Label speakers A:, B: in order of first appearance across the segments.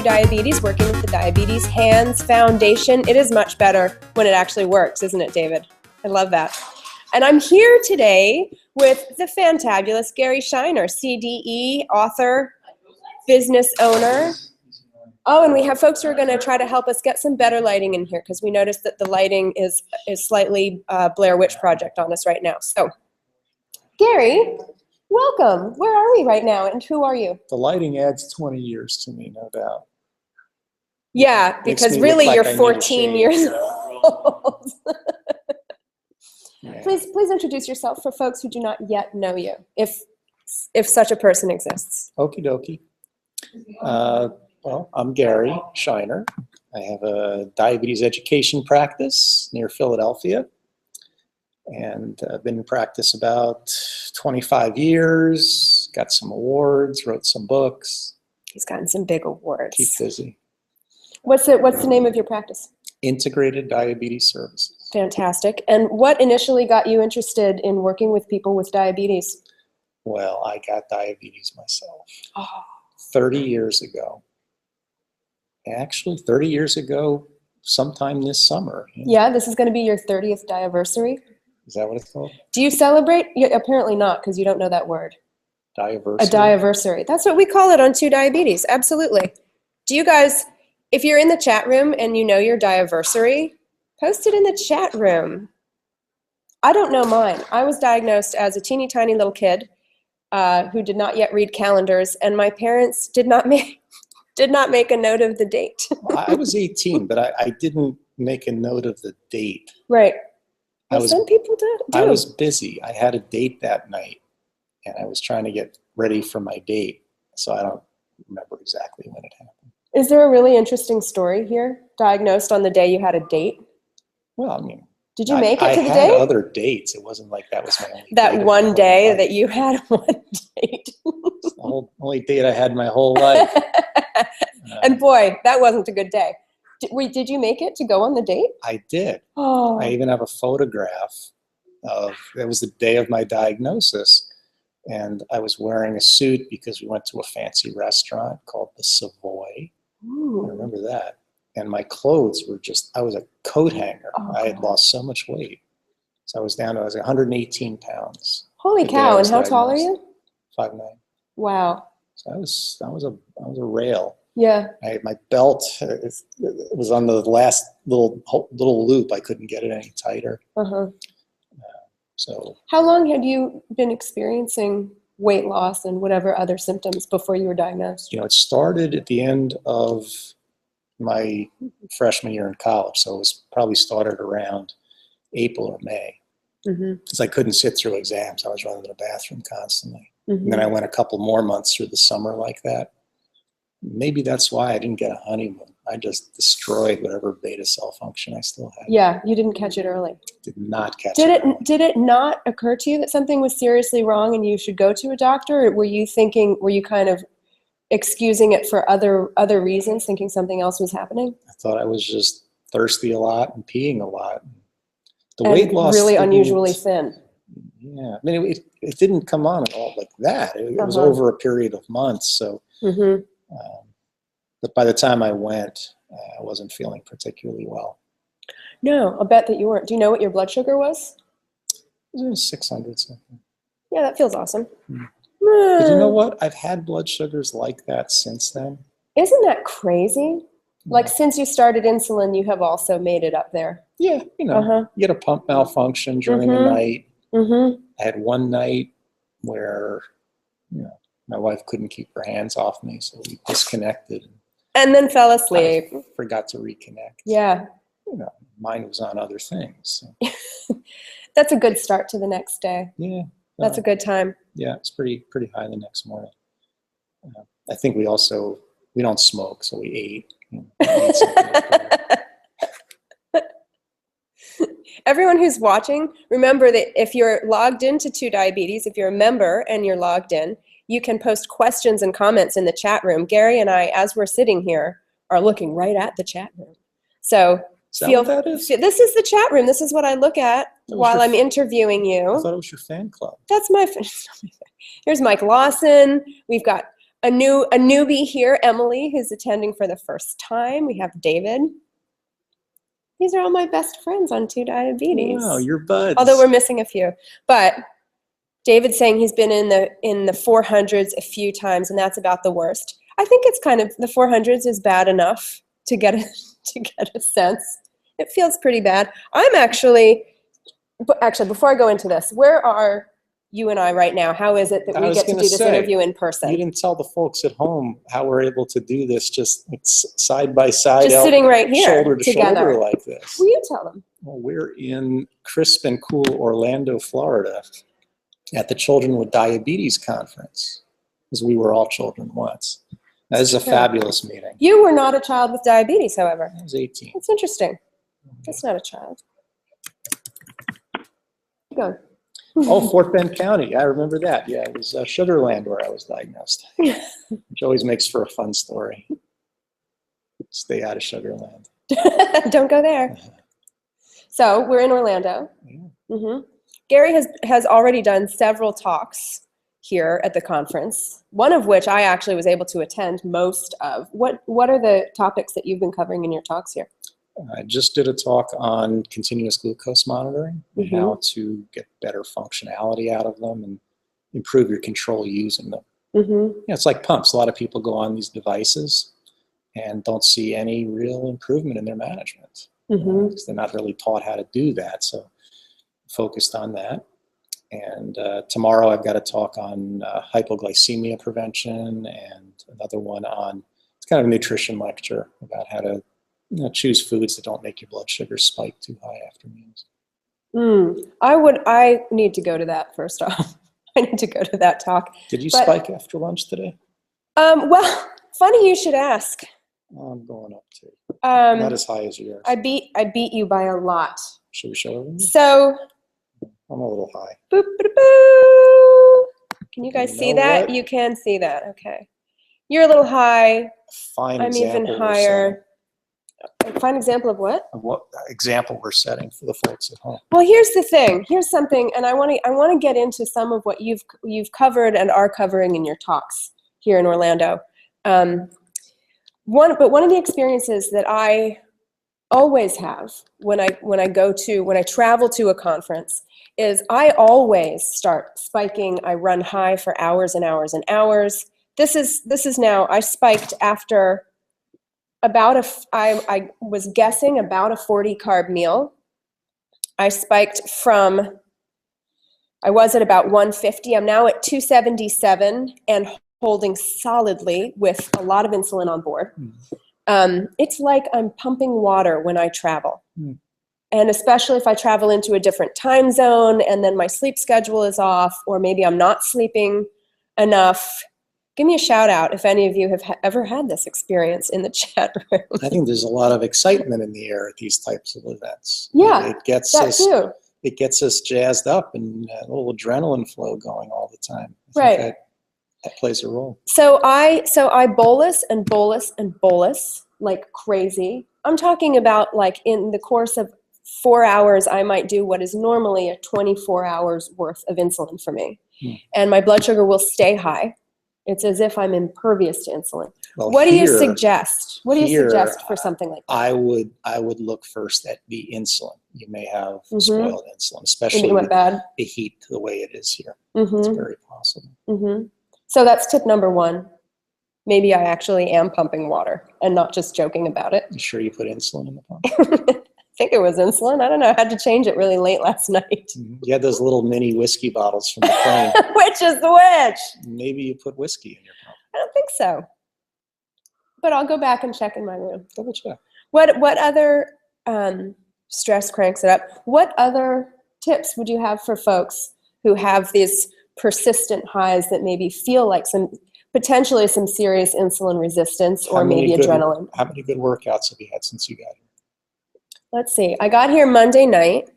A: TuDiabetes, working with the Diabetes Hands Foundation. It is much better when it actually works, isn't it, David? I love that. And I'm here today with the fantabulous Gary Scheiner, CDE, author, business owner. Oh, and we have folks who are going to try to help us get some better lighting in here because we noticed that the lighting is slightly Blair Witch Project on us right now. So, Gary, welcome. Where are we right now, and who are you?
B: The lighting adds 20 years to me, no doubt.
A: Yeah, because really you're 14 years old.
B: Yeah.
A: Please introduce yourself for folks who do not yet know you, if such a person exists.
B: Okie dokie. Well, I'm Gary Scheiner. I have a diabetes education practice near Philadelphia. And I've been in practice about 25 years, got some awards, wrote some books.
A: He's gotten some big awards.
B: Keep busy.
A: What's the name of your practice?
B: Integrated Diabetes Services.
A: Fantastic. And what initially got you interested in working with people with diabetes?
B: Well, I got diabetes myself.
A: Oh.
B: 30 years ago. Actually, 30 years ago, sometime this summer.
A: Yeah, this is going to be your 30th diaversary.
B: Is that what it's called?
A: Do you celebrate? Yeah, apparently not, because you don't know that word.
B: Diaversary?
A: A diaversary. That's what we call it on TuDiabetes. Absolutely. Do you guys, if you're in the chat room and you know your diaversary, post it in the chat room. I don't know mine. I was diagnosed as a teeny tiny little kid who did not yet read calendars, and my parents did not make a note of the date.
B: Well, I was 18, but I didn't make a note of the date.
A: Right. Well, some people do.
B: I was busy. I had a date that night, and I was trying to get ready for my date, so I don't remember exactly when it happened.
A: Is there a really interesting story here? Diagnosed on the day you had a date?
B: Well, I mean,
A: did you make it to the
B: I
A: date?
B: had other dates. It wasn't like that was my only
A: that
B: date
A: one day that you had one date.
B: It's the only date I had my whole life.
A: And boy, that wasn't a good day. Did you make it to go on the date?
B: I did.
A: Oh.
B: I even have a photograph of, it was the day of my diagnosis, and I was wearing a suit because we went to a fancy restaurant called the Savoy.
A: Ooh.
B: I remember that. And my clothes were just, I was a coat hanger.
A: Oh,
B: I had lost so much weight. So I was 118 pounds.
A: Holy cow, and how tall are you?
B: 5'9".
A: Wow.
B: So I was a rail.
A: Yeah.
B: My belt, it was on the last little loop. I couldn't get it any tighter. So.
A: How long had you been experiencing weight loss and whatever other symptoms before you were diagnosed?
B: You know, it started at the end of my freshman year in college. So it was probably started around April or May. Because I couldn't sit through exams. I was running to the bathroom constantly. And then I went a couple more months through the summer like that. Maybe that's why I didn't get a honeymoon. I just destroyed whatever beta cell function I still had.
A: Yeah, you didn't catch it early.
B: Did not catch it early.
A: Did it not occur to you that something was seriously wrong and you should go to a doctor? Or were you kind of excusing it for other reasons, thinking something else was happening?
B: I thought I was just thirsty a lot and peeing a lot. The weight loss
A: really unusually thin.
B: Yeah, I mean, it didn't come on at all like that. It was over a period of months. So, but by the time I went, I wasn't feeling particularly well.
A: No, I'll bet that you weren't. Do you know what your blood sugar was?
B: It was 600 something.
A: Yeah, that feels awesome.
B: But you know what? I've had blood sugars like that since then.
A: Isn't that crazy? Like since you started insulin, you have also made it up there.
B: Yeah, you know, you get a pump malfunction during the night. I had one night where, you know, my wife couldn't keep her hands off me, so we disconnected.
A: And then fell asleep.
B: I forgot to reconnect.
A: Yeah.
B: You know, mine was on other things. So.
A: That's a good start to the next day.
B: Yeah.
A: That's a good time.
B: Yeah, it's pretty high the next morning. I think we don't smoke, so we ate. Ate something like that.
A: Everyone who's watching, remember that if you're logged into TuDiabetes, if you're a member and you're logged in, you can post questions and comments in the chat room. Gary and I, as we're sitting here, are looking right at the chat room. So this is the chat room. This is what I look at while I'm interviewing you.
B: I thought it was your fan club.
A: That's my fan. Here's Mike Lawson. We've got a newbie here, Emily, who's attending for the first time. We have David. These are all my best friends on TuDiabetes.
B: Wow, you're buds.
A: Although we're missing a few. But David's saying he's been in the 400s a few times, and that's about the worst. I think it's kind of, the 400s is bad enough to get a sense. It feels pretty bad. I'm actually, before I go into this, where are you and I right now? How is it that we get to do this interview in person?
B: You didn't tell the folks at home how we're able to do this just side by side.
A: Just sitting right here
B: shoulder to
A: together.
B: shoulder like this.
A: Will you tell them?
B: Well, we're in crisp and cool Orlando, Florida at the Children with Diabetes Conference, because we were all children once. That is a fabulous meeting.
A: You were not a child with diabetes, however.
B: I was 18.
A: That's interesting. That's not a child. Go.
B: Oh, Fort Bend County. I remember that. Yeah, it was Sugarland where I was diagnosed, which always makes for a fun story. Stay out of Sugarland.
A: Don't go there. So we're in Orlando.
B: Yeah.
A: Gary has already done several talks here at the conference, one of which I actually was able to attend most of. What are the topics that you've been covering in your talks here?
B: I just did a talk on continuous glucose monitoring and how to get better functionality out of them and improve your control using them. Yeah, it's like pumps. A lot of people go on these devices and don't see any real improvement in their management because they're not really taught how to do that. So focused on that. And tomorrow I've got a talk on hypoglycemia prevention and another one on, it's kind of a nutrition lecture about how to choose foods that don't make your blood sugar spike too high after meals.
A: I need to go to that first off. I need to go to that talk.
B: Did you spike after lunch today?
A: Well, funny you should ask.
B: I'm going up too. Not as high as yours.
A: I beat you by a lot.
B: Should we show everyone?
A: So
B: I'm a little high.
A: Boop, boop, boop. Can you guys see that?
B: What?
A: You can see that. Okay. You're a little high.
B: Fine
A: I'm
B: example
A: even higher. A fine example of what?
B: of what example we're setting for the folks at home.
A: Well, here's the thing. Here's something, and I want to get into some of what you've covered and are covering in your talks here in Orlando. One of the experiences that I always have when I travel to a conference is I always start spiking. I run high for hours and hours and hours. This is now, I spiked after I was guessing about a 40 carb meal. I spiked I was at about 150. I'm now at 277 and holding solidly with a lot of insulin on board. It's like I'm pumping water when I travel. And especially if I travel into a different time zone and then my sleep schedule is off, or maybe I'm not sleeping enough. Give me a shout out if any of you have ever had this experience in the chat room.
B: I think there's a lot of excitement in the air at these types of events.
A: Yeah,
B: it gets
A: that
B: us.
A: too.
B: It gets us jazzed up and a little adrenaline flow going all the time. I
A: Right.
B: think that plays a role.
A: So I bolus and bolus and bolus like crazy. I'm talking about like in the course of 4 hours, I might do what is normally a 24 hours worth of insulin for me. And my blood sugar will stay high. It's as if I'm impervious to insulin.
B: Well,
A: what do you suggest? What do you suggest for something like that?
B: I would look first at the insulin. You may have spoiled insulin, especially
A: Maybe it went bad.
B: the heat the way it is here. It's very possible.
A: So that's tip number one. Maybe I actually am pumping water and not just joking about it.
B: You sure you put insulin in the pump?
A: I think it was insulin. I don't know. I had to change it really late last night.
B: You had those little mini whiskey bottles from the plane.
A: Which is which?
B: Maybe you put whiskey in your pump.
A: I don't think so. But I'll go back and check in my room.
B: Double check.
A: What other stress cranks it up? What other tips would you have for folks who have these persistent highs that maybe feel like potentially some serious insulin resistance or maybe adrenaline?
B: How many good workouts have you had since you got here?
A: Let's see. I got here Monday night,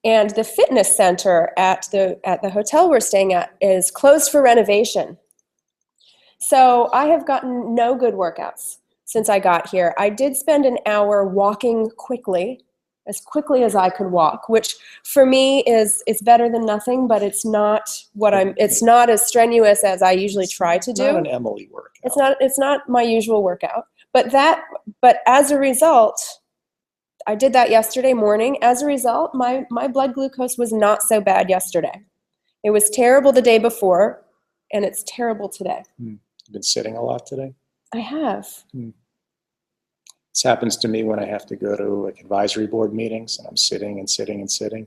A: and the fitness center at the hotel we're staying at is closed for renovation. So I have gotten no good workouts since I got here. I did spend an hour walking quickly as quickly as I could walk, which for me it's better than nothing, but it's not as strenuous as I usually try to do.
B: It's not an Emily workout.
A: It's not my usual workout. But as a result, I did that yesterday morning. As a result, my blood glucose was not so bad yesterday. It was terrible the day before, and it's terrible today.
B: You've been sitting a lot today?
A: I have.
B: This happens to me when I have to go to like advisory board meetings and I'm sitting and sitting and sitting.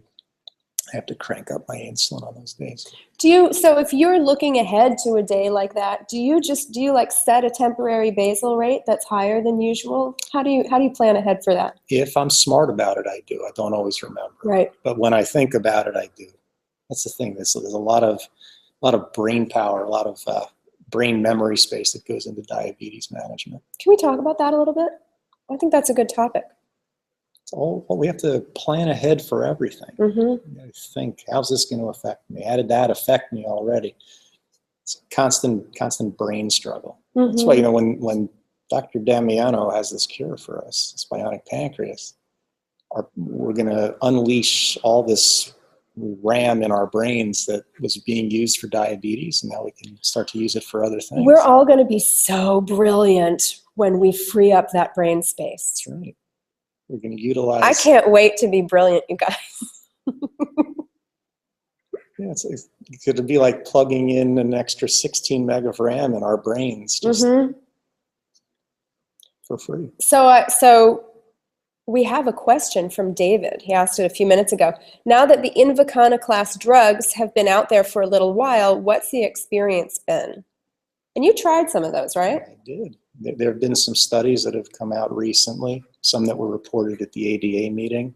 B: I have to crank up my insulin on those days.
A: So if you're looking ahead to a day like that, do you like set a temporary basal rate that's higher than usual? How do you plan ahead for that?
B: If I'm smart about it, I do. I don't always remember.
A: Right.
B: But when I think about it, I do. That's the thing. There's a lot of brain power, a lot of brain memory space that goes into diabetes management.
A: Can we talk about that a little bit? I think that's a good topic.
B: We have to plan ahead for everything. You gotta think, how's this going to affect me? How did that affect me already? It's a constant brain struggle. That's why, when Dr. Damiano has this cure for us, this bionic pancreas, we're going to unleash all this RAM in our brains that was being used for diabetes, and now we can start to use it for other things.
A: We're all going to be so brilliant when we free up that brain space.
B: That's right. We're going to utilize...
A: I can't wait to be brilliant, you guys.
B: Yeah, it's going to be like plugging in an extra 16 meg of RAM in our brains just for free.
A: So we have a question from David. He asked it a few minutes ago. Now that the Invokana class drugs have been out there for a little while, what's the experience been? And you tried some of those, right?
B: I did. There have been some studies that have come out recently, some that were reported at the ADA meeting.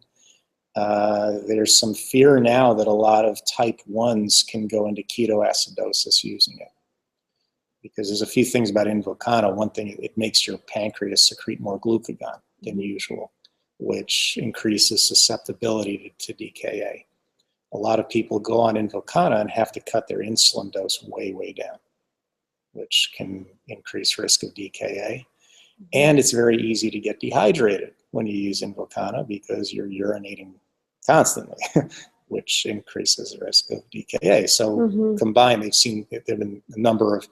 B: There's some fear now that a lot of type 1s can go into ketoacidosis using it. Because there's a few things about Invokana. One thing, it makes your pancreas secrete more glucagon than usual, which increases susceptibility to DKA. A lot of people go on Invokana and have to cut their insulin dose way, way down, which can increase risk of DKA. And it's very easy to get dehydrated when you use Invokana because you're urinating constantly, which increases the risk of DKA. So combined, there have been a number of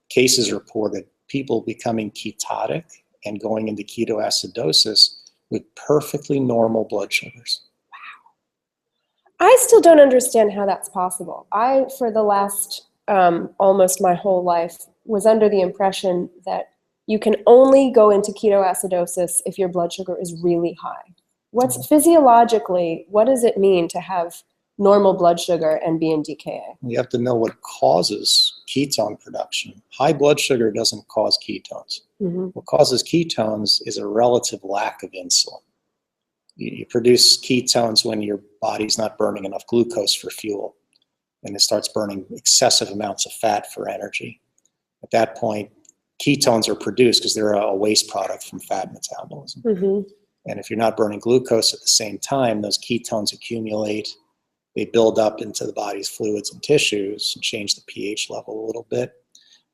B: cases reported, people becoming ketotic and going into ketoacidosis with perfectly normal blood sugars.
A: Wow. I still don't understand how that's possible. For the last almost my whole life, was under the impression that you can only go into ketoacidosis if your blood sugar is really high. Physiologically, what does it mean to have normal blood sugar and be in DKA?
B: You have to know what causes ketone production. High blood sugar doesn't cause ketones. What causes ketones is a relative lack of insulin. You produce ketones when your body's not burning enough glucose for fuel, and it starts burning excessive amounts of fat for energy. At that point, ketones are produced because they're a waste product from fat metabolism. And if you're not burning glucose at the same time, those ketones accumulate. They build up into the body's fluids and tissues and change the pH level a little bit.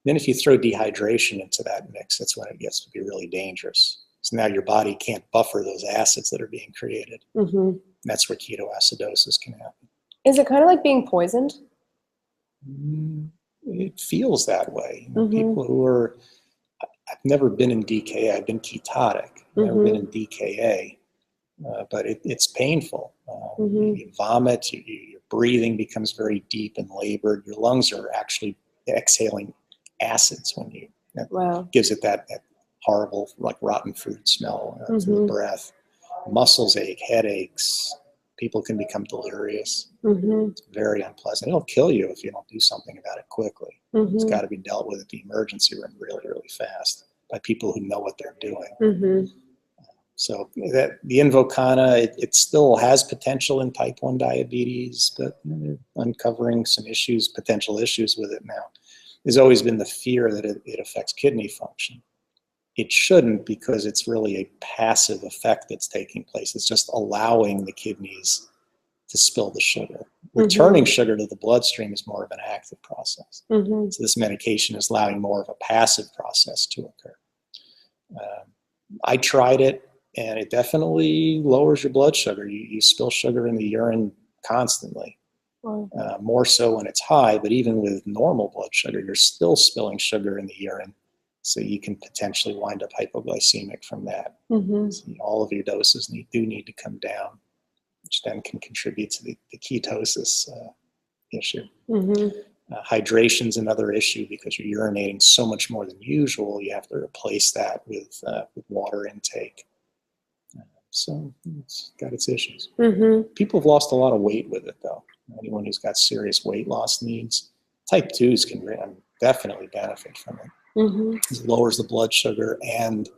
B: Then if you throw dehydration into that mix, that's when it gets to be really dangerous. So now your body can't buffer those acids that are being created. And that's where ketoacidosis can happen.
A: Is it kind of like being poisoned?
B: It feels that way. People who are, I've never been in DKA, I've been ketotic, never been in DKA, but it's painful. You vomit, your breathing becomes very deep and labored. Your lungs are actually exhaling acids when you, gives it that horrible, like rotten food smell to the breath. Muscles ache, headaches. People can become delirious. It's very unpleasant. It'll kill you if you don't do something about it quickly. It's got to be dealt with at the emergency room really, really fast by people who know what they're doing. So the Invokana, it still has potential in type 1 diabetes, but they're uncovering some issues, potential issues with it now. There's always been the fear that it affects kidney function. It shouldn't, because it's really a passive effect that's taking place. It's just allowing the kidneys to spill the sugar. Returning sugar to the bloodstream is more of an active process. So this medication is allowing more of a passive process to occur. I tried it. And it definitely lowers your blood sugar. You spill sugar in the urine constantly.
A: Wow.
B: More so when it's high, but even with normal blood sugar, you're still spilling sugar in the urine. So you can potentially wind up hypoglycemic from that.
A: Mm-hmm.
B: So all of your doses do need to come down, which then can contribute to the ketosis issue.
A: Mm-hmm.
B: Hydration is another issue because you're urinating so much more than usual. You have to replace that with water intake. So it's got its issues.
A: Mm-hmm.
B: People have lost a lot of weight with it, though. Anyone who's got serious weight loss needs, type 2s can definitely benefit from it.
A: Mm-hmm.
B: It lowers the blood sugar and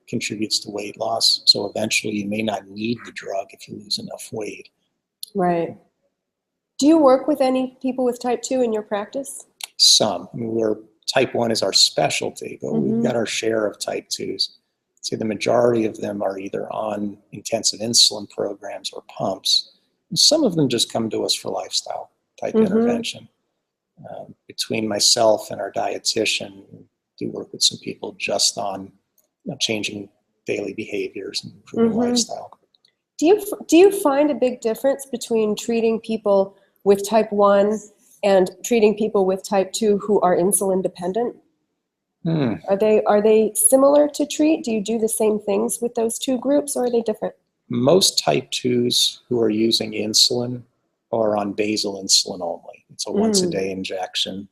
B: contributes to weight loss. So eventually you may not need the drug if you lose enough weight.
A: Right. Do you work with any people with type 2 in your practice?
B: Some. Type 1 is our specialty, but
A: Mm-hmm.
B: we've got our share of type 2s. I'd say the majority of them are either on intensive insulin programs or pumps. And some of them just come to us for lifestyle type
A: Mm-hmm.
B: intervention. Between myself and our dietitian, we do work with some people just on changing daily behaviors and improving
A: Mm-hmm.
B: lifestyle.
A: Do you find a big difference between treating people with type 1 and treating people with type 2 who are insulin dependent? Are they similar to treat? Do you do the same things with those two groups, or are they different?
B: Most type 2s who are using insulin are on basal insulin only. It's a once-a-day injection.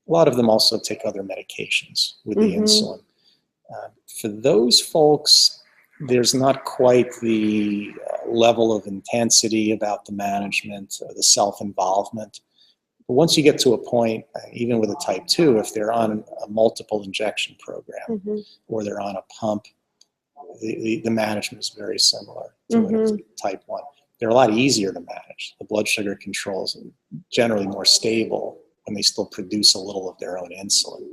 B: A lot of them also take other medications with the insulin. For those folks, there's not quite the level of intensity about the management, or the self-involvement. But once you get to a point, even with a type 2, if they're on a multiple injection program or they're on a pump, the management is very similar to type 1. They're a lot easier to manage. The blood sugar controls are generally more stable when they still produce a little of their own insulin.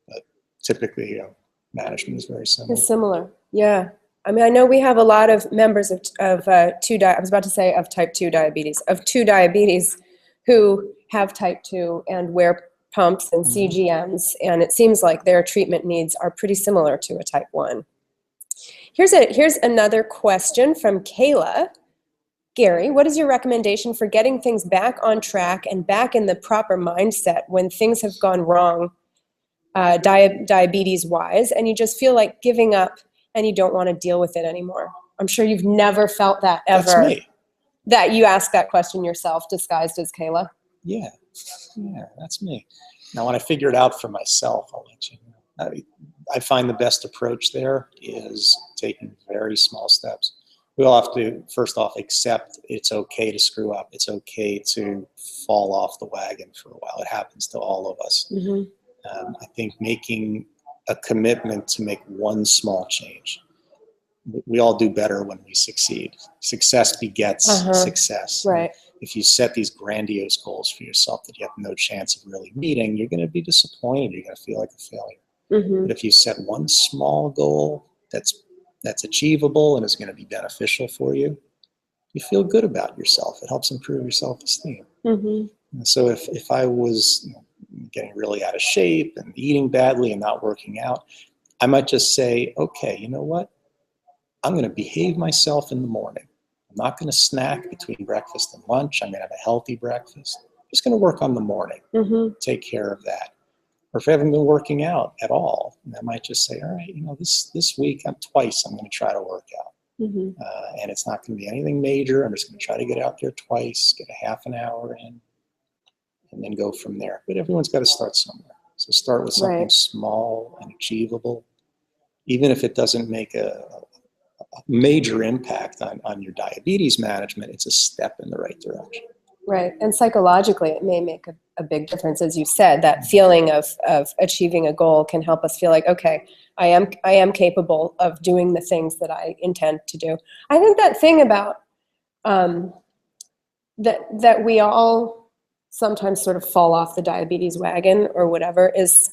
B: But typically, management is very similar.
A: It's similar, yeah. I mean, I know we have a lot of members of type 2 diabetes, who have type 2 and wear pumps and CGMs, and it seems like their treatment needs are pretty similar to a type 1. Here's another question from Kayla. Gary, what is your recommendation for getting things back on track and back in the proper mindset when things have gone wrong diabetes-wise, and you just feel like giving up and you don't want to deal with it anymore? I'm sure you've never felt that ever.
B: That's me.
A: That you ask that question yourself, disguised as Kayla?
B: Yeah, that's me. Now, when I figure it out for myself, I'll let you know. I find the best approach there is taking very small steps. We all have to, first off, accept it's okay to screw up. It's okay to fall off the wagon for a while. It happens to all of us. I think making a commitment to make one small change. We all do better when we succeed. Success begets success.
A: Right.
B: If you set these grandiose goals for yourself that you have no chance of really meeting, you're going to be disappointed. You're going to feel like a failure. But if you set one small goal that's achievable and is going to be beneficial for you, you feel good about yourself. It helps improve your self-esteem. And so if I was getting really out of shape and eating badly and not working out, I might just say, okay, you know what? I'm going to behave myself in the morning. I'm not going to snack between breakfast and lunch. I'm going to have a healthy breakfast. I'm just going to work on the morning. Take care of that. Or if I haven't been working out at all, I might just say, all right, this week I'm going to try to work out. And it's not going to be anything major. I'm just going to try to get out there twice, get a half an hour in, and then go from there. But everyone's got to start somewhere. So start with something small and achievable. Even if it doesn't make a major impact on your diabetes management, it's a step in the right direction.
A: Right. And psychologically, it may make a big difference. As you said, that feeling of achieving a goal can help us feel like, okay, I am capable of doing the things that I intend to do. I think that thing about that we all sometimes sort of fall off the diabetes wagon or whatever is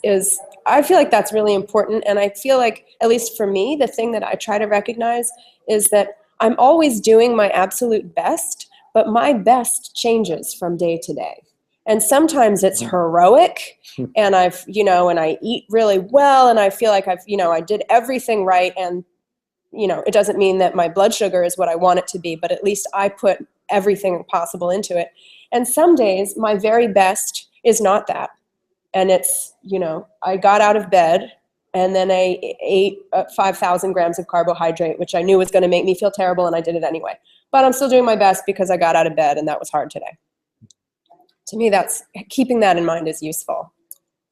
A: I feel like that's really important. And I feel like, at least for me, the thing that I try to recognize is that I'm always doing my absolute best, but my best changes from day to day. And sometimes it's heroic, and and I eat really well, and I feel like I did everything right, and it doesn't mean that my blood sugar is what I want it to be, but at least I put everything possible into it. And some days my very best is not that. And it's, I got out of bed and then I ate 5,000 grams of carbohydrate, which I knew was going to make me feel terrible, and I did it anyway. But I'm still doing my best because I got out of bed, and that was hard today. To me, keeping that in mind is useful.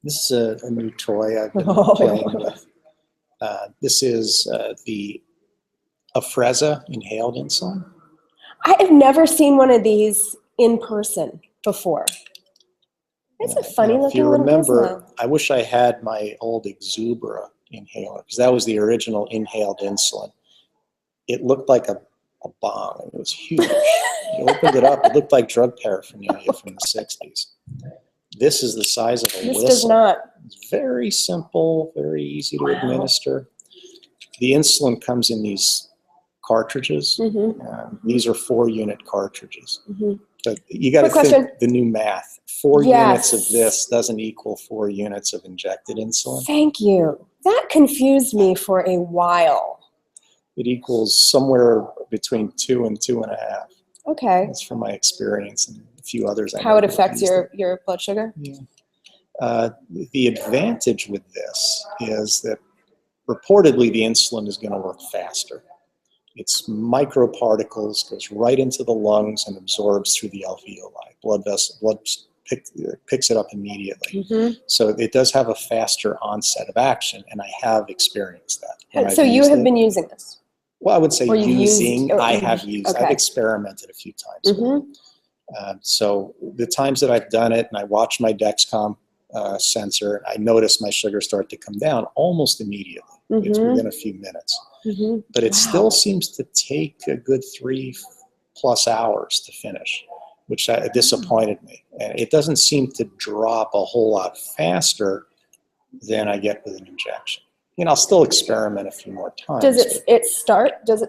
B: This is a new toy I've been playing with. This is the Afrezza inhaled insulin.
A: I have never seen one of these in person before. It's a funny looking.
B: If you remember, I wish I had my old Exubera inhaler, because that was the original inhaled insulin. It looked like a bomb. It was huge. You opened it up, it looked like drug paraphernalia from the 60s. This is the size of a whistle.
A: This does not.
B: It's very simple, very easy to administer. The insulin comes in these cartridges. These are 4-unit cartridges. But you got to think the new math. 4 units of this doesn't equal 4 units of injected insulin.
A: Thank you. That confused me for a while.
B: It equals somewhere between 2 and 2.5.
A: Okay.
B: That's from my experience and a few others.
A: How it affects your blood sugar?
B: Yeah. The advantage with this is that reportedly the insulin is going to work faster. It's microparticles, goes right into the lungs and absorbs through the alveoli. Blood picks it up immediately. So it does have a faster onset of action, and I have experienced that.
A: So you have been using this?
B: Well, I would say using. I have used.
A: Okay.
B: I've experimented a few times. So the times that I've done it, and I watch my Dexcom sensor, I notice my sugar start to come down almost immediately. It's within a few minutes. But it still seems to take a good 3+ hours to finish, which disappointed me. And it doesn't seem to drop a whole lot faster than I get with an injection. I'll still experiment a few more times. Does it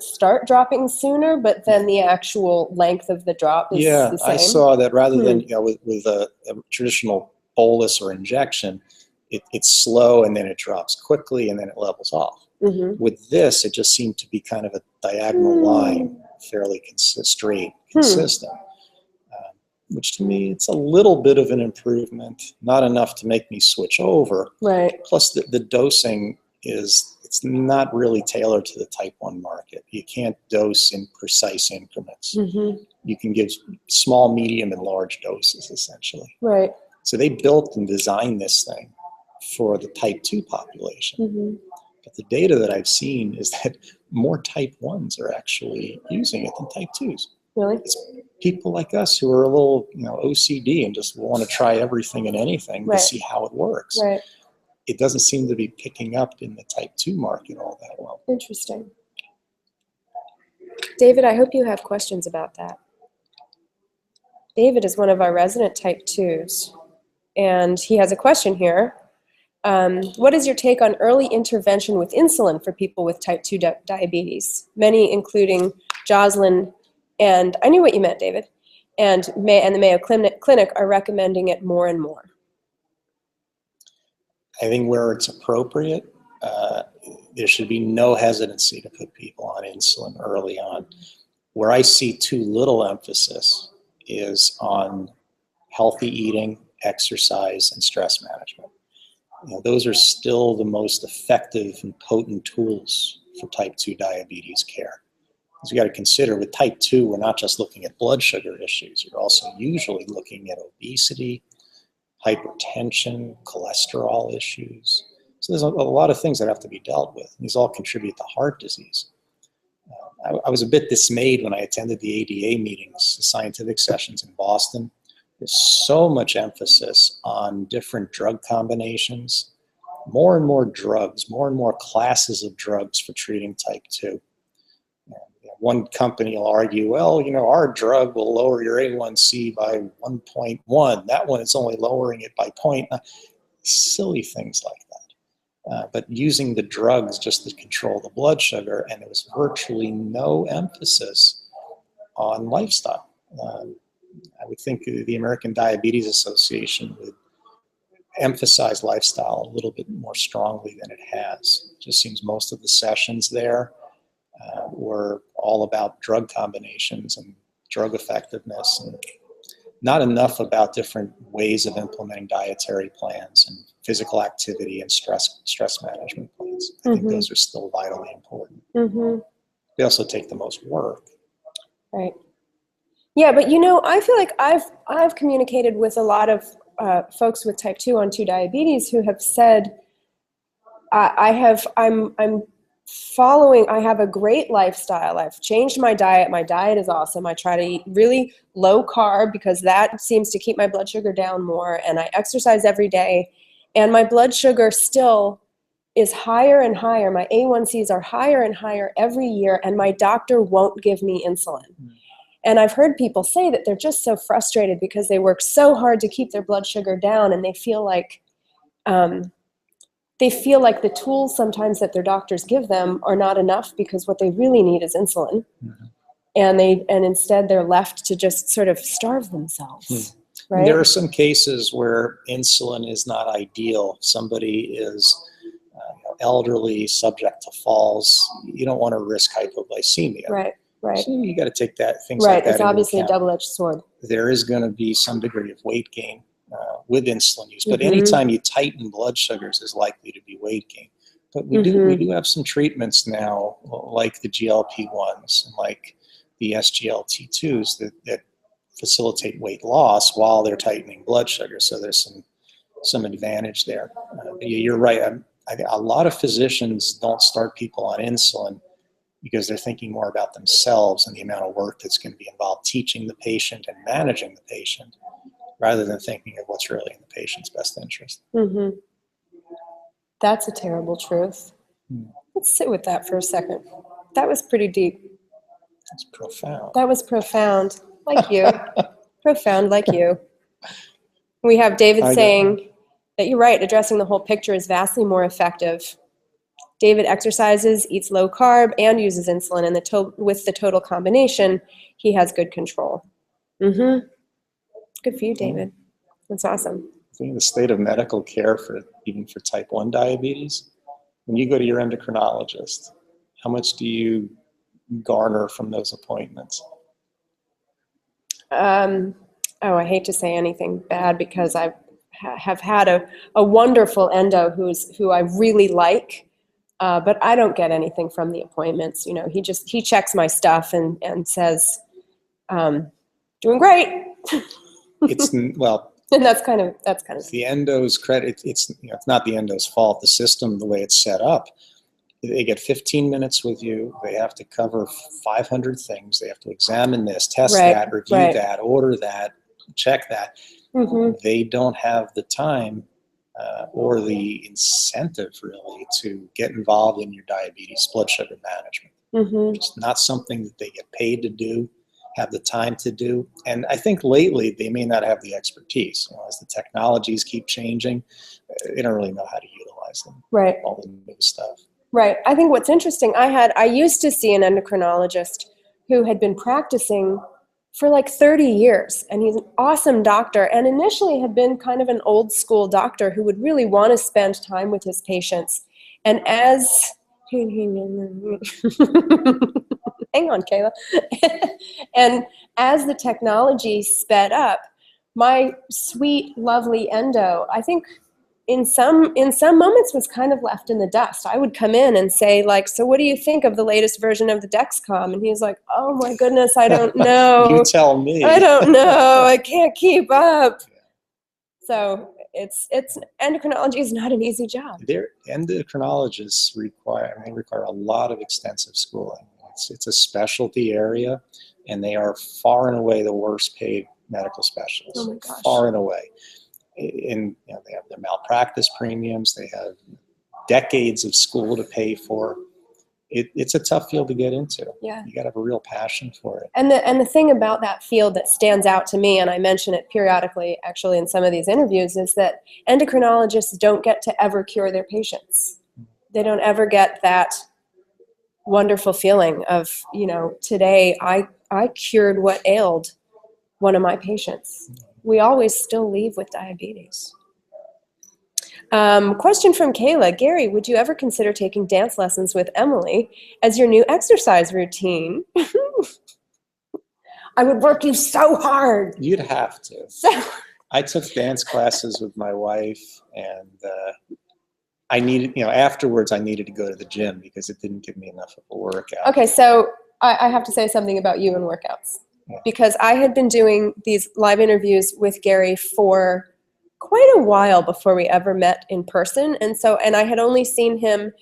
B: start dropping sooner, but then the actual length of the drop is the same? I saw that rather than with a traditional bolus or injection, it's slow and then it drops quickly and then it levels off. With this, it just seemed to be kind of a diagonal line, fairly straight, consistent. Which to me, it's a little bit of an improvement, not enough to make me switch over. Right. Plus the dosing it's not really tailored to the type 1 market. You can't dose in precise increments. You can give small, medium, and large doses, essentially. Right. So they built and designed this thing for the type 2 population. But the data that I've seen is that more type 1s are actually using it than type 2s. Really? It's people like us who are a little OCD and just want to try everything and anything to see how it works. Right. It doesn't seem to be picking up in the type 2 market all that well. Interesting. David, I hope you have questions about that. David is one of our resident type 2s, and he has a question here. What is your take on early intervention with insulin for people with type 2 diabetes? Many, including Jocelyn, and I knew what you meant, David, and the Mayo Clinic are recommending it more and more. I think where it's appropriate, there should be no hesitancy to put people on insulin early on. Where I see too little emphasis is on healthy eating, exercise, and stress management. Those are still the most effective and potent tools for type 2 diabetes care. Because you got to consider with type 2, we're not just looking at blood sugar issues. You're also usually looking at obesity, hypertension, cholesterol issues. So there's a lot of things that have to be dealt with. These all contribute to heart disease. I was a bit dismayed when I attended the ADA meetings, the scientific sessions in Boston. There's so much emphasis on different drug combinations, more and more drugs, more and more classes of drugs for treating type 2. One company will argue, well, our drug will lower your A1C by 1.1. That one is only lowering it by 0.9. Silly things like that. But using the drugs just to control the blood sugar, and there was virtually no emphasis on lifestyle. I would think the American Diabetes Association would emphasize lifestyle a little bit more strongly than it has. It just seems most of the sessions there were all about drug combinations and drug effectiveness, and not enough about different ways of implementing dietary plans and physical activity and stress management plans. I think those are still vitally important. They also take the most work.
A: Right. Yeah, but you know, I feel like I've communicated with a lot of folks with type 2 on TuDiabetes who have said, I'm following, I have a great lifestyle. I've changed my diet. My diet is awesome. I try to eat really low carb because that seems to keep my blood sugar down more. And I exercise every day. And my blood sugar still is higher and higher. My A1Cs are higher and higher every year. And my doctor won't give me insulin. And I've heard people say that they're just so frustrated because they work so hard to keep their blood sugar down, and they feel like the tools sometimes that their doctors give them are not enough because what they really need is insulin. And instead they're left to just sort of starve themselves. Right?
B: There are some cases where insulin is not ideal. Somebody is elderly, subject to falls. You don't want to risk hypoglycemia.
A: Right. So
B: you got to take things like that
A: it's obviously a double-edged sword.
B: There is going to be some degree of weight gain with insulin use, but anytime you tighten blood sugars is likely to be weight gain. But we do have some treatments now, like the GLP-1s and like the SGLT2s that facilitate weight loss while they're tightening blood sugar. So there's some advantage there. You're right. A lot of physicians don't start people on insulin because they're thinking more about themselves and the amount of work that's going to be involved teaching the patient and managing the patient, rather than thinking of what's really in the patient's best interest.
A: That's a terrible truth. Let's sit with that for a second. That was pretty deep.
B: That's profound.
A: That was profound, like you. Profound, like you. We have David saying that you're right, addressing the whole picture is vastly more effective. David exercises, eats low carb, and uses insulin, and with the total combination, he has good control. Good for you, David. That's awesome.
B: I think the state of medical care even for type 1 diabetes, when you go to your endocrinologist, how much do you garner from those appointments?
A: I hate to say anything bad because I have had a wonderful endo who I really like. But I don't get anything from the appointments. You know, he checks my stuff and says, doing great. And that's kind of
B: the endo's credit. It's not the endo's fault. The system, the way it's set up, they get 15 minutes with you. They have to cover 500 things. They have to examine this, test that, review that, order that, check that. They don't have the time or the incentive really to get involved in your diabetes blood sugar management. It's not something that they get paid to do, have the time to do. And I think lately they may not have the expertise. As the technologies keep changing, they don't really know how to utilize them. All the new stuff.
A: I think what's interesting, I used to see an endocrinologist who had been practicing for like 30 years, and he's an awesome doctor, and initially had been kind of an old school doctor who would really want to spend time with his patients. And as hang on, Kayla. And as the technology sped up, my sweet, lovely endo, I think in some moments was kind of left in the dust. I would come in and say, like, so what do you think of the latest version of the Dexcom? And he's like, oh my goodness, I don't know.
B: You tell me.
A: I don't know. I can't keep up. So it's endocrinology is not an easy job.
B: Endocrinologists require a lot of extensive schooling. It's a specialty area, and they are far and away the worst paid medical specialists.
A: Oh my gosh.
B: Far and away. And they have their malpractice premiums. They have decades of school to pay for. It's a tough field to get into.
A: Yeah.
B: You got to have a real passion for it.
A: And the thing about that field that stands out to me, and I mention it periodically actually in some of these interviews, is that endocrinologists don't get to ever cure their patients. They don't ever get that wonderful feeling of, today I cured what ailed one of my patients. We always still leave with diabetes. Question from Kayla. Gary, would you ever consider taking dance lessons with Emily as your new exercise routine? I would work you so hard.
B: You'd have to.
A: So
B: I took dance classes with my wife, and I needed, afterwards I needed to go to the gym because it didn't give me enough of a workout.
A: Okay, so I have to say something about you and workouts. Yeah. Because I had been doing these live interviews with Gary for quite a while before we ever met in person. And I had only seen him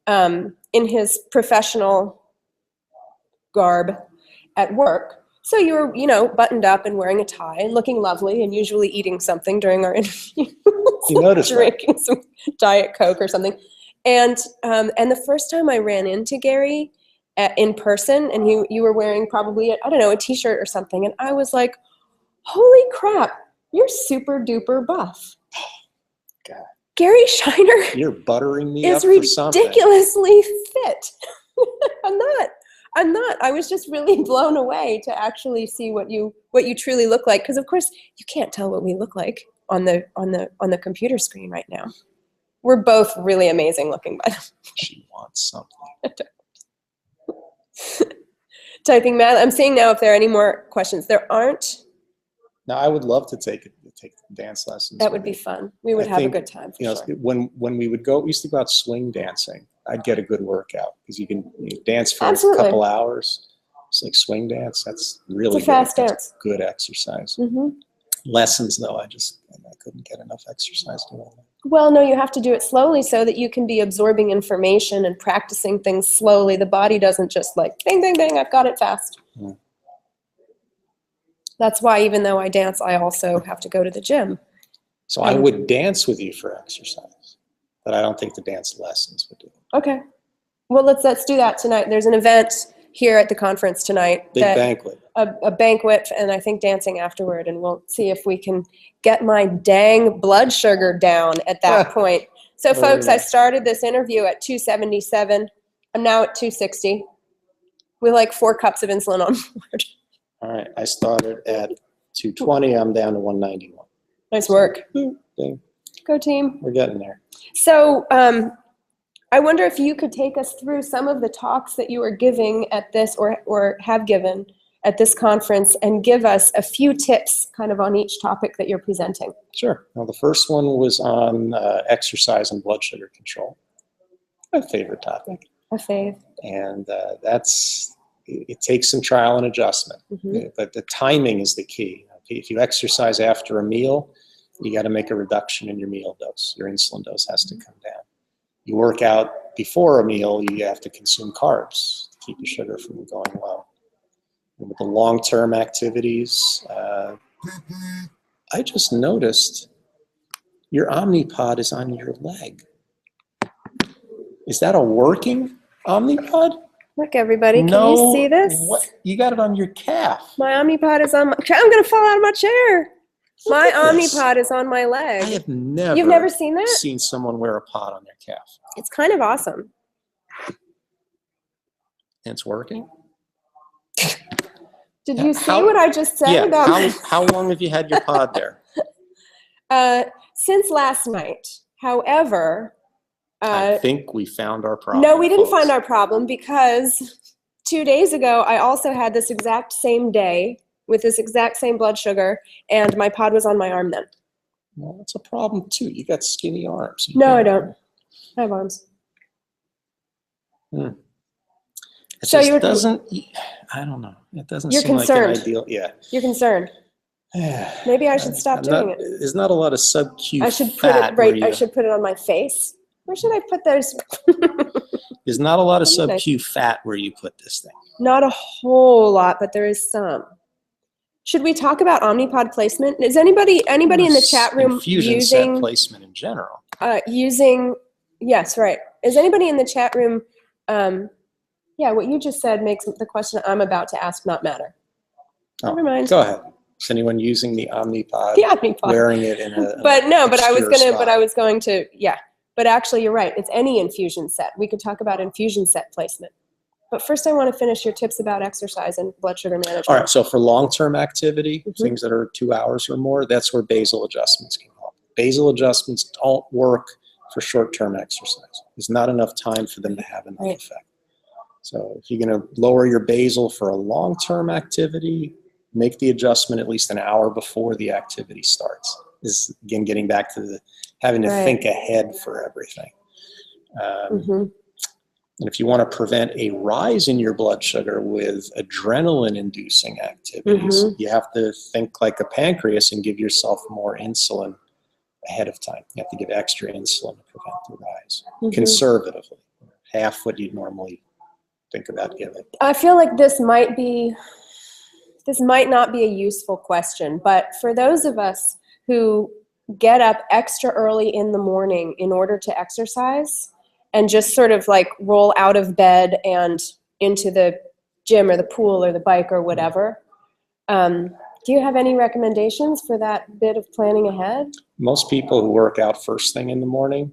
A: in his professional garb at work. So you were, buttoned up and wearing a tie and looking lovely and usually eating something during our interview.
B: You noticed
A: drinking some Diet Coke or something. And the first time I ran into Gary in person, and you were wearing probably, a t-shirt or something, and I was like, holy crap, you're super duper buff.
B: God.
A: Gary Scheiner
B: You're buttering me
A: is
B: up for something.
A: Ridiculously fit. I'm not. I was just really blown away to actually see what you truly look like. Because of course you can't tell what we look like on the computer screen right now. We're both really amazing looking, by the way.
B: She wants something.
A: Typing math. I'm seeing now if there are any more questions. There aren't.
B: No, I would love to take dance lessons.
A: That would be fun. We would have a good time. For sure.
B: When we used to go out swing dancing, I'd get a good workout because you can dance for
A: Absolutely.
B: a couple hours. It's like swing dance. That's really
A: it's a fast
B: good.
A: dance.
B: That's good exercise.
A: Mm-hmm.
B: Lessons, though, I couldn't get enough exercise doing that.
A: Well, no, you have to do it slowly so that you can be absorbing information and practicing things slowly. The body doesn't just like, bang, bang, bang, I've got it fast. Mm. That's why even though I dance, I also have to go to the gym.
B: So I would dance with you for exercise, but I don't think the dance lessons would do it.
A: Okay. Well, let's do that tonight. There's an event here at the conference tonight.
B: Big banquet.
A: A banquet, and I think dancing afterward, and we'll see if we can get my dang blood sugar down at that point. So folks, I started this interview at 277. I'm now at 260 with like 4 cups of insulin on board.
B: All right, I started at 220. I'm down to 191.
A: Nice work.
B: Thing.
A: Go team.
B: We're getting there.
A: So I wonder if you could take us through some of the talks that you are giving at this or have given at this conference and give us a few tips kind of on each topic that you're presenting.
B: Sure. Well, the first one was on exercise and blood sugar control. My favorite topic.
A: A fave.
B: And it takes some trial and adjustment, but the timing is the key. If you exercise after a meal, you got to make a reduction in your meal dose. Your insulin dose has to come down. You work out before a meal, you have to consume carbs to keep your sugar from going low. And with the long-term activities, I just noticed your Omnipod is on your leg. Is that a working Omnipod?
A: Look, everybody, can you see this?
B: What? You got it on your calf.
A: My Omnipod is on my... I'm going to fall out of my chair. My Omnipod is on my leg.
B: I have never...
A: You've never seen that?
B: Seen someone wear a pod on their calf.
A: It's kind of awesome.
B: And it's working?
A: Did you see what I just said about...
B: How long have you had your pod there?
A: Since last night. However...
B: I think we found our problem.
A: No, we didn't find our problem because 2 days ago, I also had this exact same day with this exact same blood sugar, and my pod was on my arm then.
B: Well, that's a problem too. You got skinny arms.
A: No, I don't. I have arms.
B: It doesn't, I don't know. It doesn't seem like an ideal. Yeah.
A: You're concerned. Maybe I should stop doing it.
B: There's not a lot of sub-Q fat.
A: I should put it on my face. Where should I put those?
B: There's not a lot of sub-Q fat where you put this thing.
A: Not a whole lot, but there is some. Should we talk about Omnipod placement? Is anybody in the chat room
B: using set placement in general?
A: Yes, right. Is anybody in the chat room? What you just said makes the question I'm about to ask not matter. Never mind.
B: Go ahead. Is anyone using the Omnipod?
A: The Omnipod.
B: Wearing it in a
A: But I was going to. But actually, you're right. It's any infusion set. We could talk about infusion set placement. But first, I want to finish your tips about exercise and blood sugar management.
B: All right. So for long-term activity, things that are 2 hours or more, that's where basal adjustments can help. Basal adjustments don't work for short-term exercise. There's not enough time for them to have enough effect. So if you're going to lower your basal for a long-term activity, make the adjustment at least an hour before the activity starts. This is, again, getting back to having to think ahead for everything. And if you want to prevent a rise in your blood sugar with adrenaline-inducing activities, you have to think like a pancreas and give yourself more insulin ahead of time. You have to give extra insulin to prevent the rise, conservatively, half what you'd normally think about giving.
A: I feel like this might not be a useful question, but for those of us who get up extra early in the morning in order to exercise and just sort of like roll out of bed and into the gym or the pool or the bike or whatever, do you have any recommendations for that bit of planning ahead?
B: Most people who work out first thing in the morning,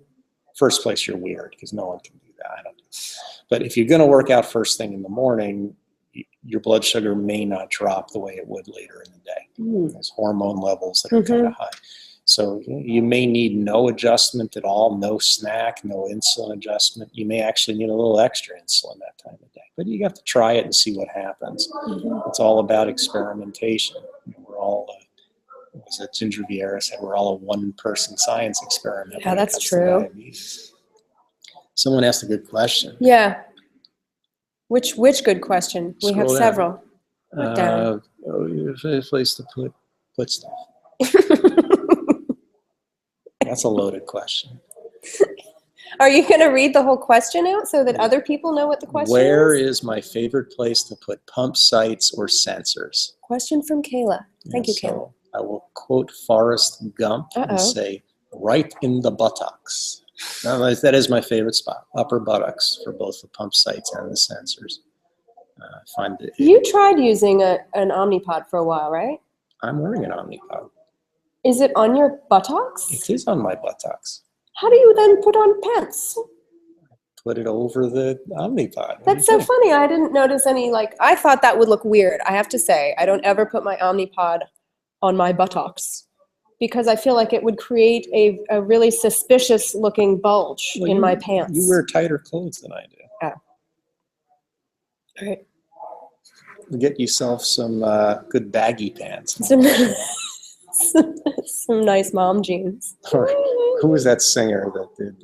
B: first place, you're weird because no one can do that. I don't do. But if you're going to work out first thing in the morning, your blood sugar may not drop the way it would later in the day. There's hormone levels that are kind of high. So you may need no adjustment at all, no snack, no insulin adjustment. You may actually need a little extra insulin that time of day. But you have to try it and see what happens. It's all about experimentation. We're all, as Ginger Vieira said, we're all a one-person science experiment.
A: Yeah, that's true.
B: Someone asked a good question.
A: Yeah. Which good question? We have several. Down.
B: A place to put stuff. That's a loaded question.
A: Are you going to read the whole question out so that other people know what the question is?
B: Where is my favorite place to put pump sites or sensors?
A: Question from Kayla. Thank you, Kayla.
B: I will quote Forrest Gump and say, right in the buttocks. Now, that is my favorite spot, upper buttocks for both the pump sites and the sensors.
A: You tried using an Omnipod for a while, right?
B: I'm wearing an Omnipod.
A: Is it on your buttocks?
B: It is on my buttocks.
A: How do you then put on pants?
B: Put it over the Omnipod.
A: That's so funny. I didn't notice any, I thought that would look weird. I have to say, I don't ever put my Omnipod on my buttocks because I feel like it would create a really suspicious looking bulge in my pants.
B: You wear tighter clothes than I do.
A: Yeah. All right.
B: Get yourself some good baggy pants.
A: Some nice mom jeans.
B: Or who was that singer that did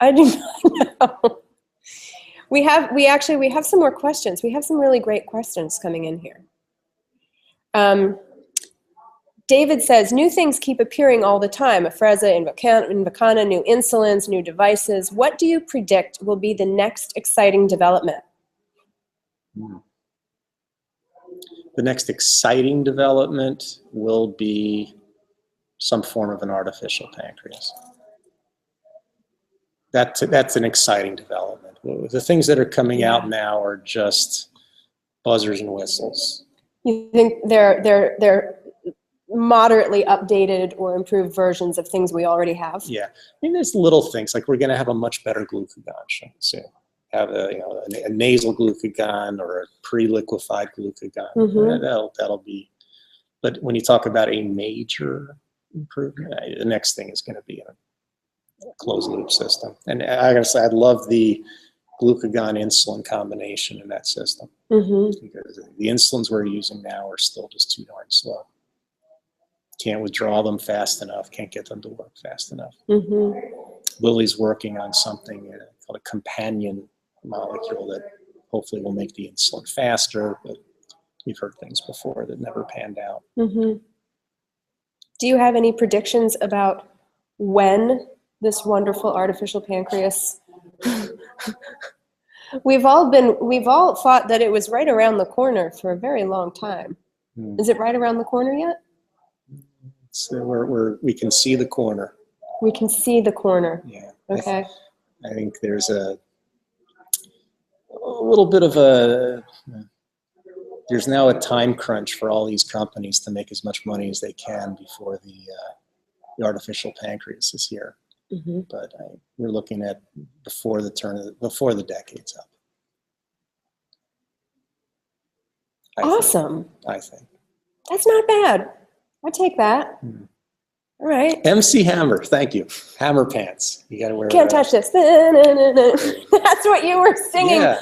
A: I do not know. We have some more questions. We have some really great questions coming in here. David says, new things keep appearing all the time. Afrezza, Invokana, new insulins, new devices. What do you predict will be the next exciting development?
B: The next exciting development will be some form of an artificial pancreas. That's an exciting development. The things that are coming out now are just buzzers and whistles.
A: You think they're moderately updated or improved versions of things we already have?
B: Yeah, I mean, there's little things like we're going to have a much better glucagon soon. Have a nasal glucagon or a pre-liquefied glucagon. That'll be. But when you talk about a major improvement, the next thing is going to be a closed loop system. And I gotta say, I love the glucagon insulin combination in that system because the insulins we're using now are still just too darn slow. Can't withdraw them fast enough. Can't get them to work fast enough. Lilly's working on something called a companion molecule that hopefully will make the insulin faster, but we've heard things before that never panned out.
A: Do you have any predictions about when this wonderful artificial pancreas? We've all thought that it was right around the corner for a very long time. Is it right around the corner yet?
B: So we can see the corner.
A: We can see the corner.
B: Yeah.
A: Okay.
B: I think there's a little bit of there's now a time crunch for all these companies to make as much money as they can before the artificial pancreas is here. But we're looking at before the decade's up.
A: Awesome.
B: I think.
A: That's not bad. I take that. All right.
B: MC Hammer, thank you. Hammer pants. You got to wear.
A: Can't touch this. That's what you were singing.
B: Yeah.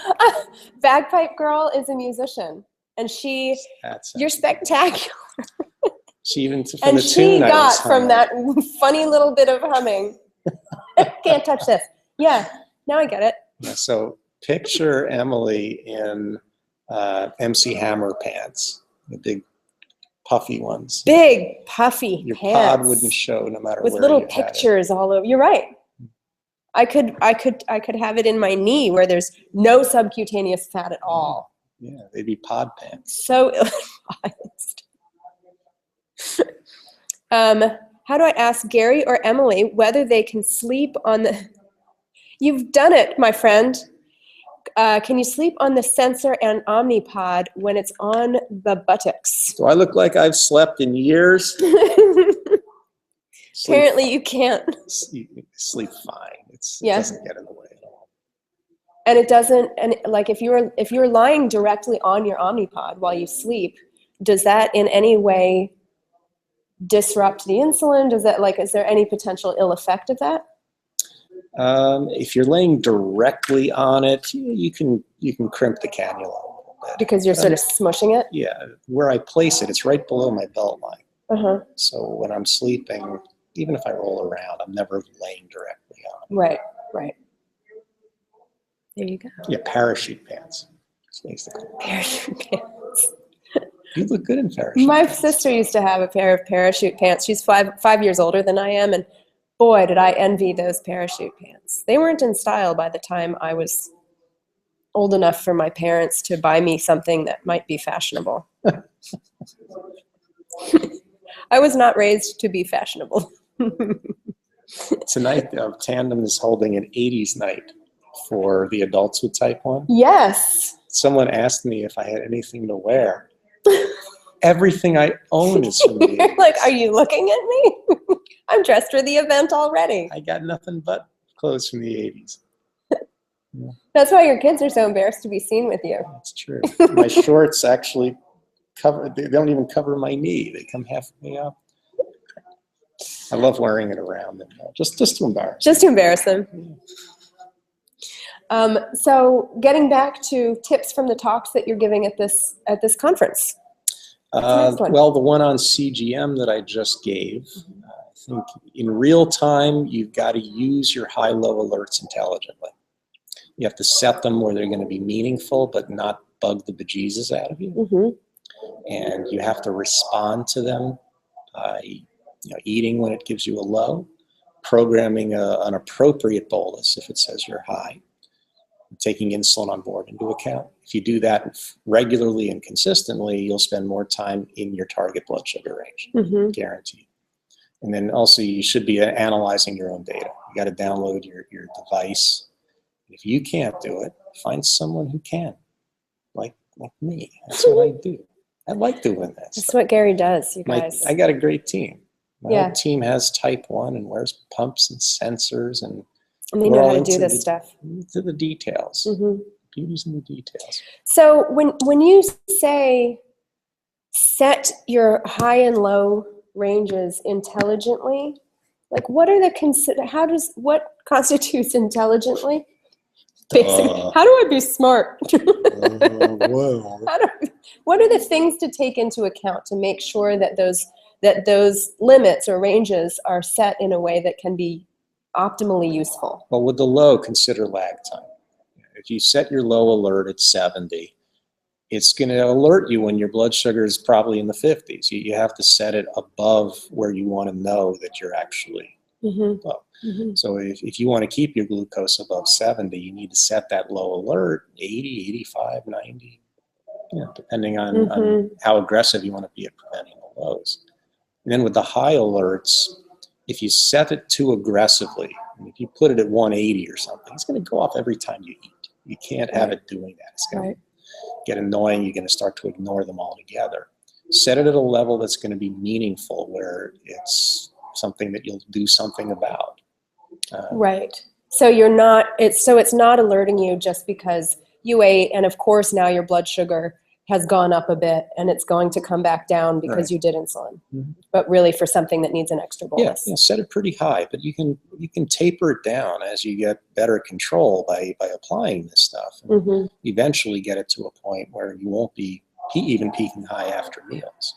A: Bagpipe Girl is a musician, and you're spectacular.
B: She even from
A: and
B: the
A: she
B: tune
A: got
B: I
A: from that funny little bit of humming. Can't touch this. Yeah, now I get it.
B: Yeah, so picture Emily in MC Hammer pants, the big puffy ones.
A: Big puffy
B: Your
A: pants.
B: pod wouldn't show no matter
A: with
B: where
A: little
B: you had
A: pictures all over. You're right. I could have it in my knee where there's no subcutaneous fat at all.
B: Yeah, they'd be pod pants.
A: So ill-advised. How do I ask Gary or Emily whether they can sleep on the... You've done it, my friend. Can you sleep on the sensor and Omnipod when it's on the buttocks?
B: Do I look like I've slept in years?
A: Apparently you can't.
B: Sleep fine. It doesn't get in the way at all.
A: And it doesn't, and like if you're lying directly on your Omnipod while you sleep, does that in any way disrupt the insulin? Does that, like, is there any potential ill effect of that?
B: If you're laying directly on it, you can crimp the cannula a little bit.
A: Because you're sort of smushing it?
B: Yeah, where I place it, it's right below my belt line.
A: Uh-huh.
B: So when I'm sleeping, even if I roll around, I'm never laying directly on it.
A: Right, right. There you go.
B: Yeah, parachute pants.
A: Parachute pants.
B: You look good in parachute
A: My
B: pants.
A: sister used to have a pair of parachute pants. She's five years older than I am, and boy, did I envy those parachute pants. They weren't in style by the time I was old enough for my parents to buy me something that might be fashionable. I was not raised to be fashionable.
B: Tonight, Tandem is holding an 80s night for the adults with type 1.
A: Yes.
B: Someone asked me if I had anything to wear. Everything I own is from the 80s.
A: Like, are you looking at me? I'm dressed for the event already.
B: I got nothing but clothes from the 80s. Yeah.
A: That's why your kids are so embarrassed to be seen with you.
B: That's true. My shorts actually they don't even cover my knee. They come halfway up. I love wearing it around them, just to embarrass.
A: Just to embarrass them. So getting back to tips from the talks that you're giving at this conference.
B: Well, the one on CGM that I just gave, I think in real time, you've got to use your high-low alerts intelligently. You have to set them where they're going to be meaningful, but not bug the bejesus out of you.
A: Mm-hmm.
B: And you have to respond to them by eating when it gives you a low, programming an appropriate bolus if it says you're high, taking insulin on board into account. If you do that regularly and consistently, you'll spend more time in your target blood sugar range,
A: Mm-hmm.
B: guaranteed. And then also you should be analyzing your own data. You got to download your device. If you can't do it, find someone who can, like me. That's what I do. I like doing this.
A: That's what Gary does, you guys.
B: I got a great team. My
A: Yeah.
B: whole team has type 1 and wears pumps and sensors, and
A: they know how to do this stuff.
B: To the details.
A: Mm-hmm.
B: Beauty's in the details.
A: So when you say set your high and low ranges intelligently, like what constitutes intelligently? Basically, how do I be smart?
B: Whoa.
A: What are the things to take into account to make sure that those limits or ranges are set in a way that can be optimally useful?
B: Well, with the low, consider lag time. If you set your low alert at 70, it's going to alert you when your blood sugar is probably in the 50s. You have to set it above where you want to know that you're actually
A: Mm-hmm.
B: low.
A: Mm-hmm.
B: So if you want to keep your glucose above 70, you need to set that low alert 80, 85, 90, depending on how aggressive you want to be at preventing the lows. And then with the high alerts, if you set it too aggressively, if you put it at 180 or something, it's going to go off every time you eat. You can't have it doing that. It's going to get annoying. You're going to start to ignore them altogether. Set it at a level that's going to be meaningful, where it's something that you'll do something about.
A: Right. So it's not alerting you just because you ate, and of course now your blood sugar has gone up a bit and it's going to come back down because
B: Right.
A: you did insulin,
B: Mhm.
A: but really for something that needs an extra bolus.
B: Yeah, set it pretty high, but you can taper it down as you get better control by applying this stuff, and
A: Mm-hmm.
B: eventually get it to a point where you won't be even peaking high after meals.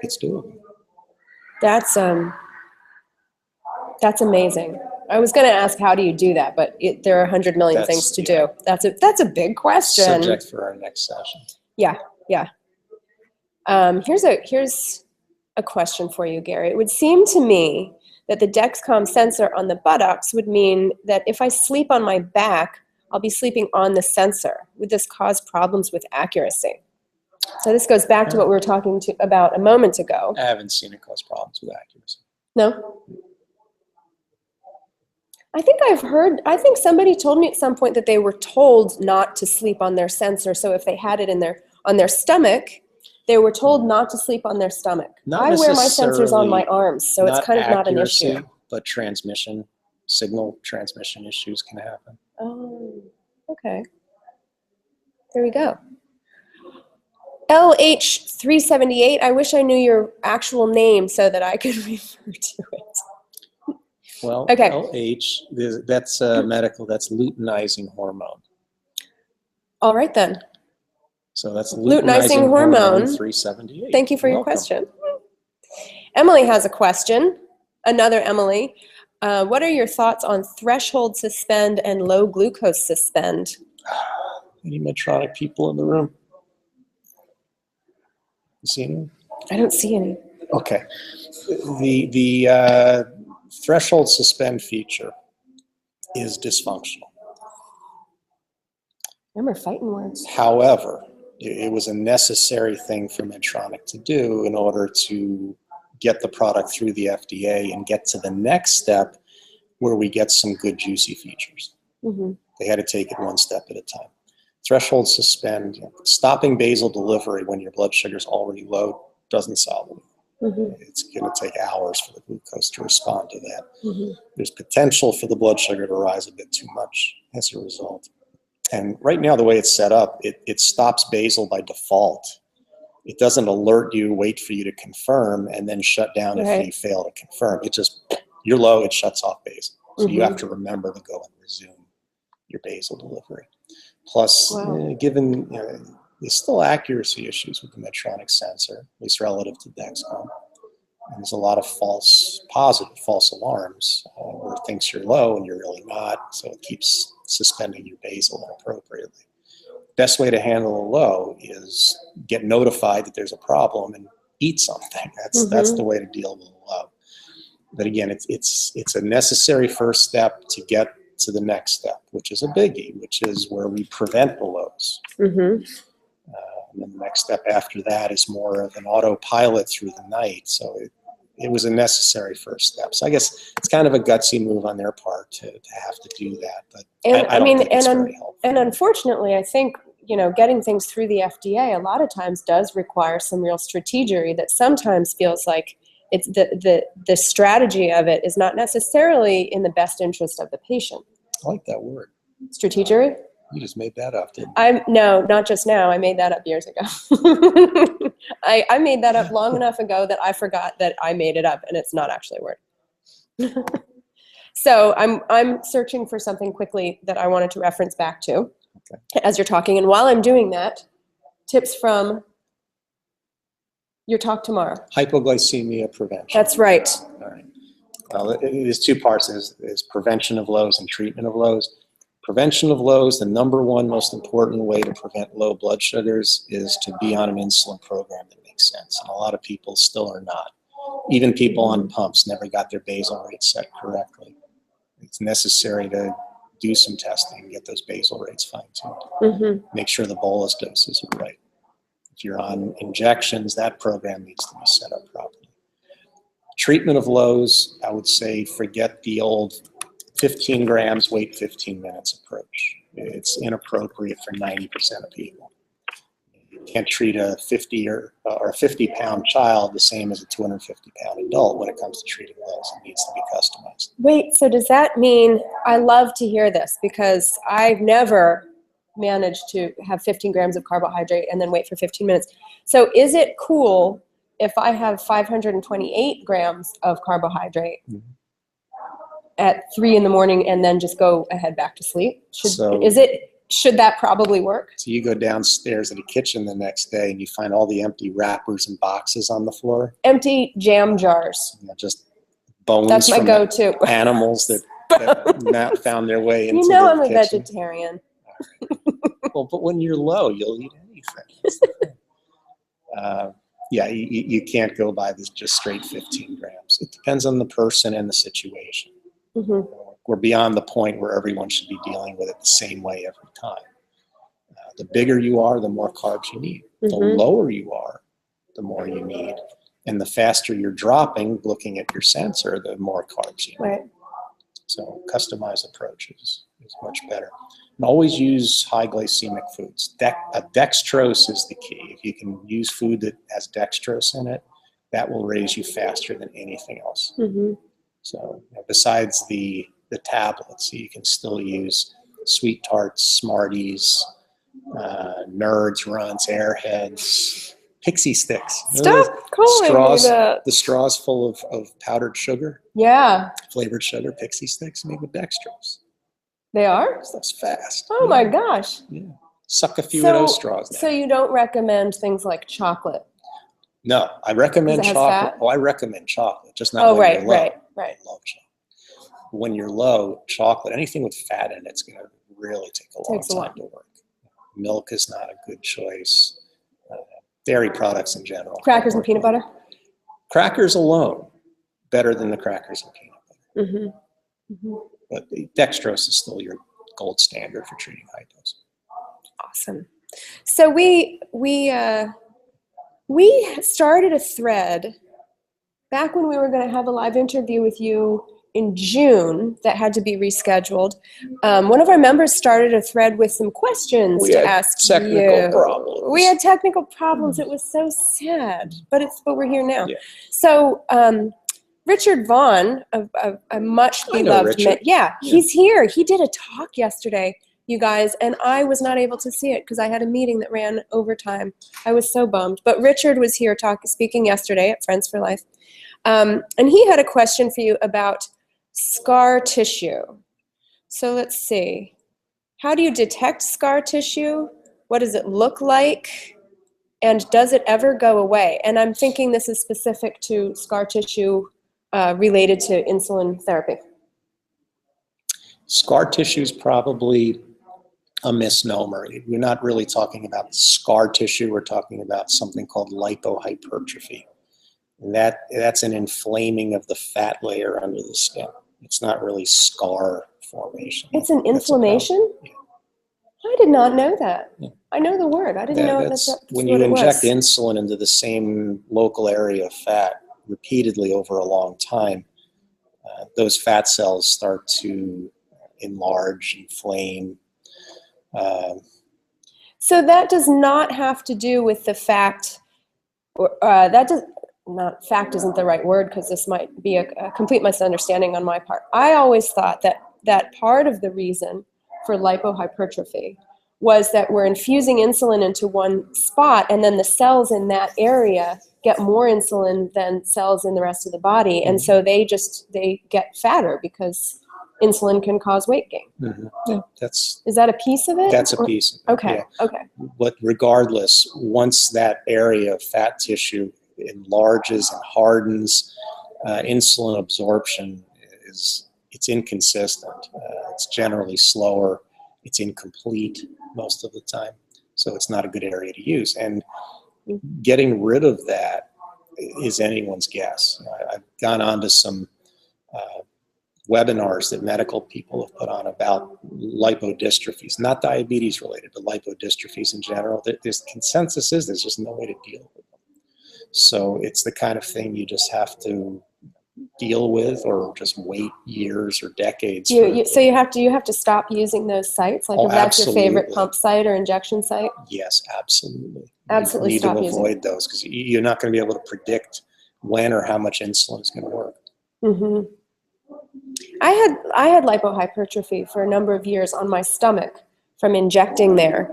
B: It's doable.
A: That's amazing. I was going to ask, how do you do that? But there are 100 million things to do. That's a big question.
B: Subject for our next session.
A: Yeah. Here's a question for you, Gary. It would seem to me that the Dexcom sensor on the buttocks would mean that if I sleep on my back, I'll be sleeping on the sensor. Would this cause problems with accuracy? So this goes back to what we were talking about a moment ago.
B: I haven't seen it cause problems with accuracy.
A: No? I think somebody told me at some point that they were told not to sleep on their sensor. So if they had it on their stomach, they were told not to sleep on their stomach. I wear my sensors on my arms, so it's kind of not an issue.
B: But signal transmission issues can happen.
A: Oh, okay. There we go. LH378, I wish I knew your actual name so that I could refer to it.
B: Well,
A: okay.
B: LH, that's medical, that's luteinizing hormone.
A: All right then.
B: So that's
A: luteinizing hormone
B: 378.
A: Thank you for your question. Emily has a question. Another Emily. What are your thoughts on threshold suspend and low glucose suspend?
B: Any Medtronic people in the room? You see any?
A: I don't see any.
B: Okay. The threshold suspend feature is dysfunctional.
A: Remember fighting words.
B: However, it was a necessary thing for Medtronic to do in order to get the product through the FDA and get to the next step where we get some good juicy features.
A: Mm-hmm.
B: They had to take it one step at a time. Threshold suspend, stopping basal delivery when your blood sugar is already low doesn't solve it.
A: Mm-hmm.
B: It's going to take hours for the glucose to respond to that.
A: Mm-hmm.
B: There's potential for the blood sugar to rise a bit too much as a result. And right now, the way it's set up, it stops basal by default. It doesn't alert you, wait for you to confirm, and then shut down if you fail to confirm. It just, you're low, it shuts off basal. So you have to remember to go and resume your basal delivery. Plus, given, there's still accuracy issues with the Medtronic sensor, at least relative to Dexcom. And there's a lot of false alarms where it thinks you're low and you're really not, so it keeps suspending your basal inappropriately. Best way to handle a low is get notified that there's a problem and eat something. That's the way to deal with a low. But again, it's a necessary first step to get to the next step, which is a biggie, which is where we prevent the lows.
A: Mm-hmm.
B: And then the next step after that is more of an autopilot through the night. So it was a necessary first step. So I guess it's kind of a gutsy move on their part to have to do that. But I don't think it's very helpful.
A: And unfortunately, I think, getting things through the FDA a lot of times does require some real strategery that sometimes feels like it's the strategy of it is not necessarily in the best interest of the patient.
B: I like that word.
A: Strategery?
B: You just made that up, didn't you?
A: No, not just now. I made that up years ago. I made that up long enough ago that I forgot that I made it up, and it's not actually a word. So I'm searching for something quickly that I wanted to reference back to as you're talking. And while I'm doing that, tips from your talk tomorrow.
B: Hypoglycemia prevention.
A: That's right.
B: All right. Well, there's two parts. There's prevention of lows and treatment of lows. Prevention of lows, the number one most important way to prevent low blood sugars is to be on an insulin program that makes sense. And a lot of people still are not. Even people on pumps never got their basal rate set correctly. It's necessary to do some testing and get those basal rates fine-tuned.
A: Mm-hmm.
B: Make sure the bolus doses are right. If you're on injections, that program needs to be set up properly. Treatment of lows, I would say forget the old 15 grams, wait 15 minutes approach. It's inappropriate for 90% of people. You can't treat a 50 or a 50-pound child the same as a 250-pound adult when it comes to treating lows. It needs to be customized.
A: Wait, so does that mean, I love to hear this because I've never manage to have 15 grams of carbohydrate and then wait for 15 minutes. So is it cool if I have 528 grams of carbohydrate at 3 in the morning and then just go ahead back to sleep? Should that probably work?
B: So you go downstairs in the kitchen the next day and you find all the empty wrappers and boxes on the floor.
A: Empty jam jars.
B: Just bones.
A: That's my
B: from
A: go-to.
B: Animals that not found their way into the
A: I'm a
B: kitchen.
A: vegetarian.
B: Right. Well, but when you're low, you'll eat anything. You can't go by this just straight 15 grams. It depends on the person and the situation. We're beyond the point where everyone should be dealing with it the same way every time. The bigger you are, the more carbs you need. The lower you are, the more you need. And the faster you're dropping, looking at your sensor, the more carbs you need.
A: Right.
B: So customized approach is much better. And always use high glycemic foods. Dextrose is the key. If you can use food that has dextrose in it, that will raise you faster than anything else. So besides the tablets, you can still use Sweet Tarts, Smarties, Nerds, Runts, Airheads, Pixie Sticks.
A: Stop calling
B: straws,
A: me that.
B: The straws full of powdered sugar.
A: Yeah.
B: Flavored sugar, Pixie Sticks made with dextrose.
A: They are?
B: That's fast.
A: Oh my gosh.
B: Yeah. Suck a few of those straws down.
A: So you don't recommend things like chocolate?
B: No, I recommend chocolate. I recommend chocolate, just not when you're low.
A: Right.
B: I love chocolate. When you're low, chocolate, anything with fat in it's going to really take a long time to work. Milk is not a good choice. Dairy products in general.
A: Crackers and peanut butter?
B: Crackers alone, better than the crackers and peanut butter. But the dextrose is still your gold standard for treating high dose.
A: Awesome. So we started a thread back when we were going to have a live interview with you in June that had to be rescheduled. One of our members started a thread with some questions to ask you. We had technical problems. It was so sad, but we're here now. Yeah. So Richard Vaughn, a much beloved man. Yeah, he's here. He did a talk yesterday, you guys, and I was not able to see it because I had a meeting that ran overtime. I was so bummed. But Richard was here speaking yesterday at Friends for Life. And he had a question for you about scar tissue. So let's see. How do you detect scar tissue? What does it look like? And does it ever go away? And I'm thinking this is specific to scar tissue related to insulin therapy.
B: Scar tissue is probably a misnomer. We're not really talking about scar tissue. We're talking about something called lipohypertrophy. And that's an inflaming of the fat layer under the skin. It's not really scar formation.
A: It's an inflammation? Yeah. I did not know that. Yeah. I know the word. I didn't know that's
B: when you inject insulin into the same local area of fat repeatedly over a long time, those fat cells start to enlarge, inflame.
A: So that does not have to do with the fact, not fact isn't the right word because this might be a complete misunderstanding on my part. I always thought that part of the reason for lipohypertrophy was that we're infusing insulin into one spot and then the cells in that area get more insulin than cells in the rest of the body. And so they get fatter because insulin can cause weight gain.
B: Yeah,
A: is that a piece of it?
B: That's a piece of it.
A: Okay.
B: Yeah.
A: Okay.
B: But regardless, once that area of fat tissue enlarges and hardens, insulin absorption it's inconsistent. It's generally slower. It's incomplete most of the time. So it's not a good area to use. And getting rid of that is anyone's guess. I've gone on to some webinars that medical people have put on about lipodystrophies, not diabetes related, but lipodystrophies in general. There's consensus is there's just no way to deal with them. So it's the kind of thing you just have to deal with, or just wait years or decades.
A: So you have to stop using those sites, like if that's your favorite pump site or injection site.
B: Yes, absolutely.
A: Absolutely,
B: you need to avoid those because you're not going to be able to predict when or how much insulin is going to work. I had lipohypertrophy for a number of years on my stomach
A: from injecting there.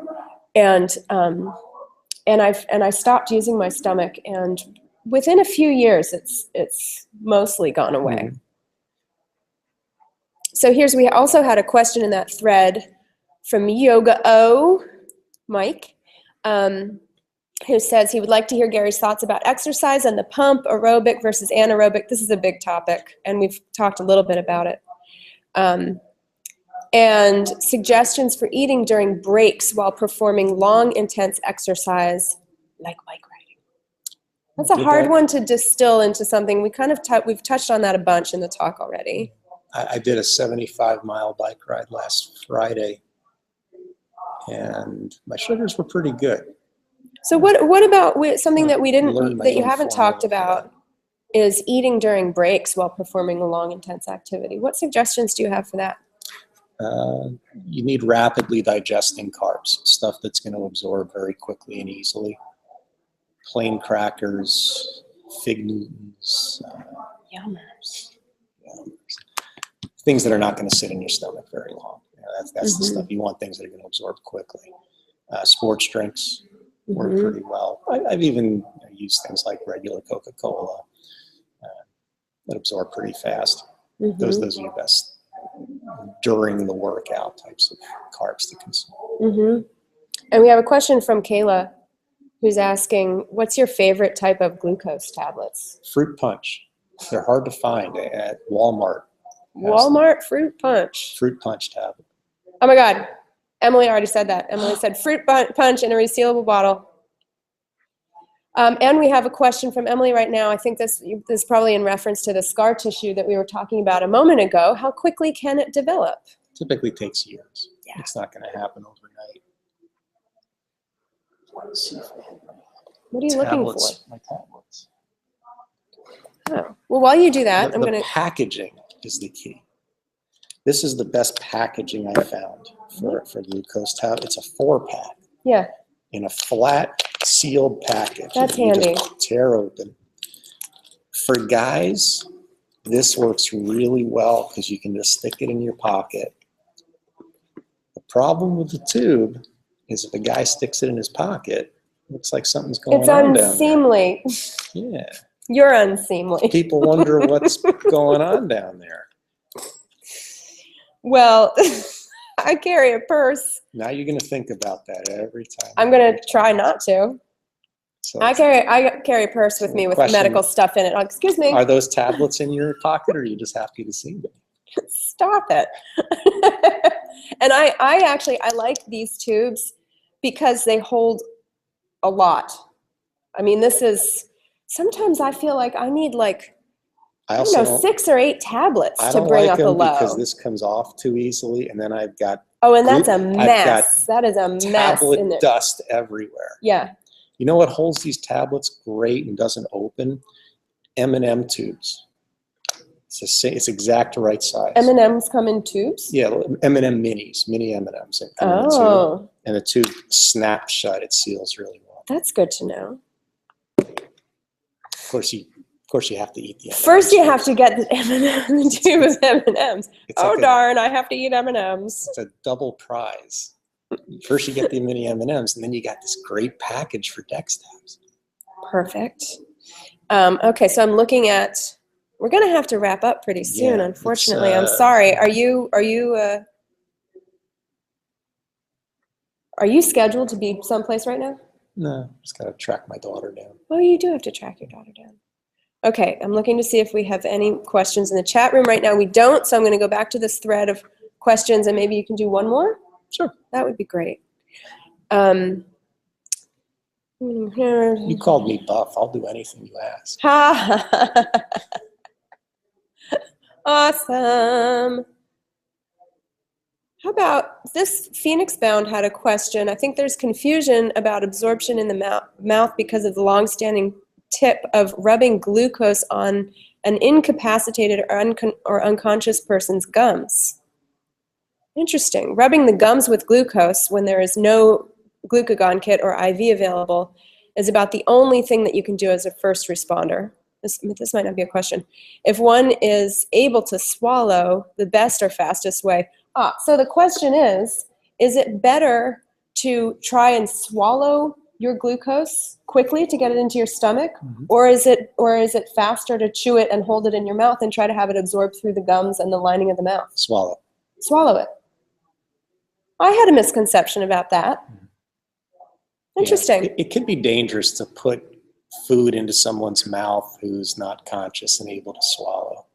A: And I stopped using my stomach, and within a few years, it's mostly gone away.
B: Mm-hmm.
A: So we also had a question in that thread from Yoga O, Mike, who says he would like to hear Gary's thoughts about exercise and the pump, aerobic versus anaerobic. This is a big topic, and we've talked a little bit about it. And suggestions for eating during breaks while performing long, intense exercise, like bike riding. That's a hard one to distill into something. We kind of we've touched on that a bunch in the talk already.
B: I did a 75-mile bike ride last Friday, and my sugars were pretty good.
A: So what about something that we didn't, that you haven't talked about, is eating during breaks while performing a long, intense activity? What suggestions do you have for that?
B: You need rapidly digesting carbs, stuff that's going to absorb very quickly and easily. Plain crackers, fig Newtons,
A: Yummers.
B: Things that are not going to sit in your stomach very long. That's the stuff you want, things that are going to absorb quickly. Sports drinks work pretty well. I've even used things like regular Coca-Cola that absorb pretty fast. Those are your best during the workout types of carbs to consume.
A: And we have a question from Kayla, who's asking, what's your favorite type of glucose tablets?
B: Fruit punch. They're hard to find at Walmart.
A: Walmart fruit punch.
B: Fruit punch tablet.
A: Oh my God. Emily already said that. Emily said fruit punch in a resealable bottle. And we have a question from Emily right now. I think this is probably in reference to the scar tissue that we were talking about a moment ago. How quickly can it develop?
B: Typically takes years.
A: Yeah.
B: It's not going to happen overnight.
A: What are you looking for?
B: My tablets.
A: Oh. Well, while you do that,
B: The packaging is the key. This is the best packaging I found for glucose tablet. It's a 4-pack.
A: Yeah.
B: In a flat, sealed package.
A: That's
B: you
A: handy.
B: Just tear open. For guys, this works really well because you can just stick it in your pocket. The problem with the tube is if a guy sticks it in his pocket, it looks like something's going on down there.
A: It's unseemly.
B: Yeah.
A: You're unseemly.
B: People wonder what's going on down there.
A: Well, I carry a purse.
B: Now you're going to think about that every time.
A: I'm going to try not to.
B: So
A: I carry a purse with me with medical stuff in it. Oh, excuse me.
B: Are those tablets in your pocket, or are you just happy to see them?
A: Stop it. And I like these tubes because they hold a lot. I mean, sometimes I feel like I need I don't know, 6 or 8 tablets to bring up a low.
B: Because this comes off too easily, and then I've got
A: and that's a mess. That is a mess in
B: tablet
A: there.
B: Dust everywhere.
A: Yeah.
B: You know what holds these tablets great and doesn't open? M&M tubes. It's exact right size.
A: M&Ms come in tubes?
B: Yeah, M&M minis, mini M&Ms.
A: Oh.
B: And the tube snaps shut. It seals really well.
A: That's good to know.
B: Of course, you have to eat the M&Ms.
A: First, you have to get the tube of M&Ms. Darn, I have to eat M&Ms.
B: It's a double prize. First, you get the mini M&Ms, and then you got this great package for Dextabs.
A: Perfect. Okay, so I'm looking at. We're gonna have to wrap up pretty soon. Unfortunately, I'm sorry. Are you scheduled to be someplace right now?
B: No, just gotta track my daughter down.
A: Oh, you do have to track your daughter down. Okay, I'm looking to see if we have any questions in the chat room right now. We don't, so I'm going to go back to this thread of questions, and maybe you can do one more?
B: Sure.
A: That would be great.
B: You called me buff. I'll do anything you ask.
A: Awesome. How about this? Phoenix Bound had a question. I think there's confusion about absorption in the mouth because of the long-standing tip of rubbing glucose on an incapacitated or unconscious person's gums. Interesting. Rubbing the gums with glucose when there is no glucagon kit or IV available is about the only thing that you can do as a first responder. This might not be a question. If one is able to swallow, the best or fastest way. So the question is, is it better to try and swallow your glucose quickly to get it into your stomach, or is it faster to chew it and hold it in your mouth and try to have it absorbed through the gums and the lining of the mouth?
B: Swallow.
A: Swallow it. I had a misconception about that. Interesting.
B: Yeah, it can be dangerous to put food into someone's mouth who's not conscious and able to swallow.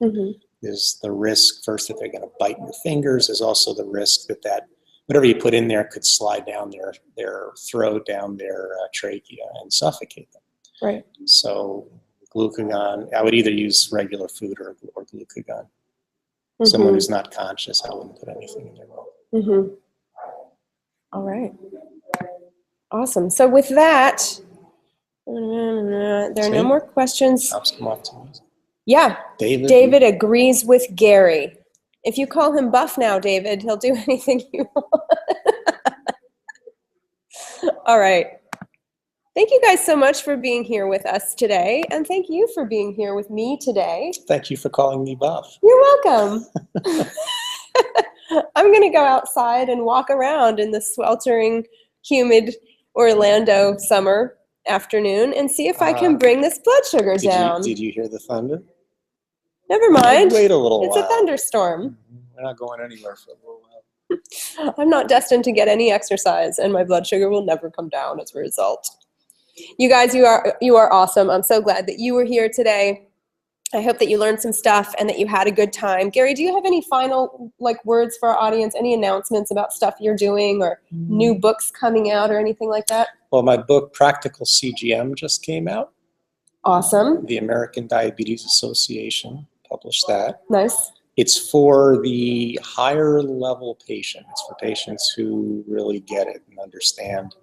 B: There's the risk first that they're going to bite your fingers. There's also the risk that whatever you put in there could slide down their throat, down their trachea, and suffocate them.
A: Right.
B: So glucagon, I would either use regular food or glucagon. Someone who's not conscious, I wouldn't put anything in their mouth.
A: All right. Awesome. So with that, there are no more questions.
B: Come off to me.
A: Yeah. David agrees with Gary. If you call him buff now, David, he'll do anything you want. All right. Thank you guys so much for being here with us today. And thank you for being here with me today.
B: Thank you for calling me buff.
A: You're welcome. I'm going to go outside and walk around in the sweltering, humid Orlando summer afternoon and see if I can bring this blood sugar down.
B: Did you hear the thunder?
A: Never mind.
B: Wait a little
A: while. It's a thunderstorm.
B: We're not going anywhere for a little while.
A: I'm not destined to get any exercise, and my blood sugar will never come down as a result. You guys, you are awesome. I'm so glad that you were here today. I hope that you learned some stuff and that you had a good time. Gary, do you have any final words for our audience? Any announcements about stuff you're doing or new books coming out or anything like that?
B: Well, my book, Practical CGM, just came out.
A: Awesome.
B: The American Diabetes Association published that.
A: Nice.
B: It's for the higher level patient. It's for patients who really get it and understand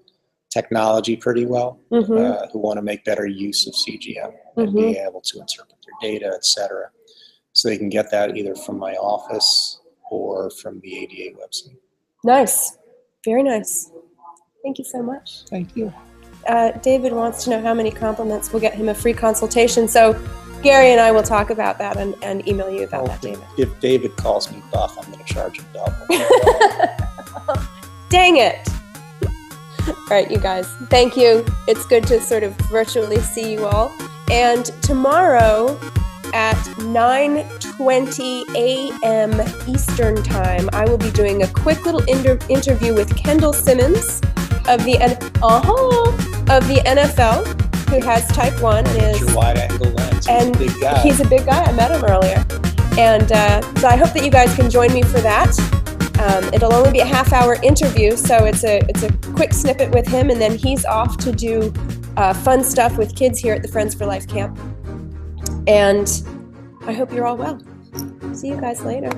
B: technology pretty well, who want to make better use of CGM and be able to interpret their data, etc. So they can get that either from my office or from the ADA website.
A: Nice. Very nice. Thank you so much.
B: Thank you.
A: David wants to know how many compliments will get him a free consultation. So Gary and I will talk about that and email you about that, David.
B: If David calls me buff, I'm going to charge him double.
A: Dang it. All right, you guys. Thank you. It's good to sort of virtually see you all. And tomorrow at 9:20 a.m. Eastern Time, I will be doing a quick little interview with Kendall Simmons of the NFL, who has type 1 and is
B: your wide angle lens. He's a big guy.
A: He's a big guy. I met him earlier. And so I hope that you guys can join me for that. It'll only be a half-hour interview, so it's a quick snippet with him, and then he's off to do fun stuff with kids here at the Friends for Life camp. And I hope you're all well. See you guys later.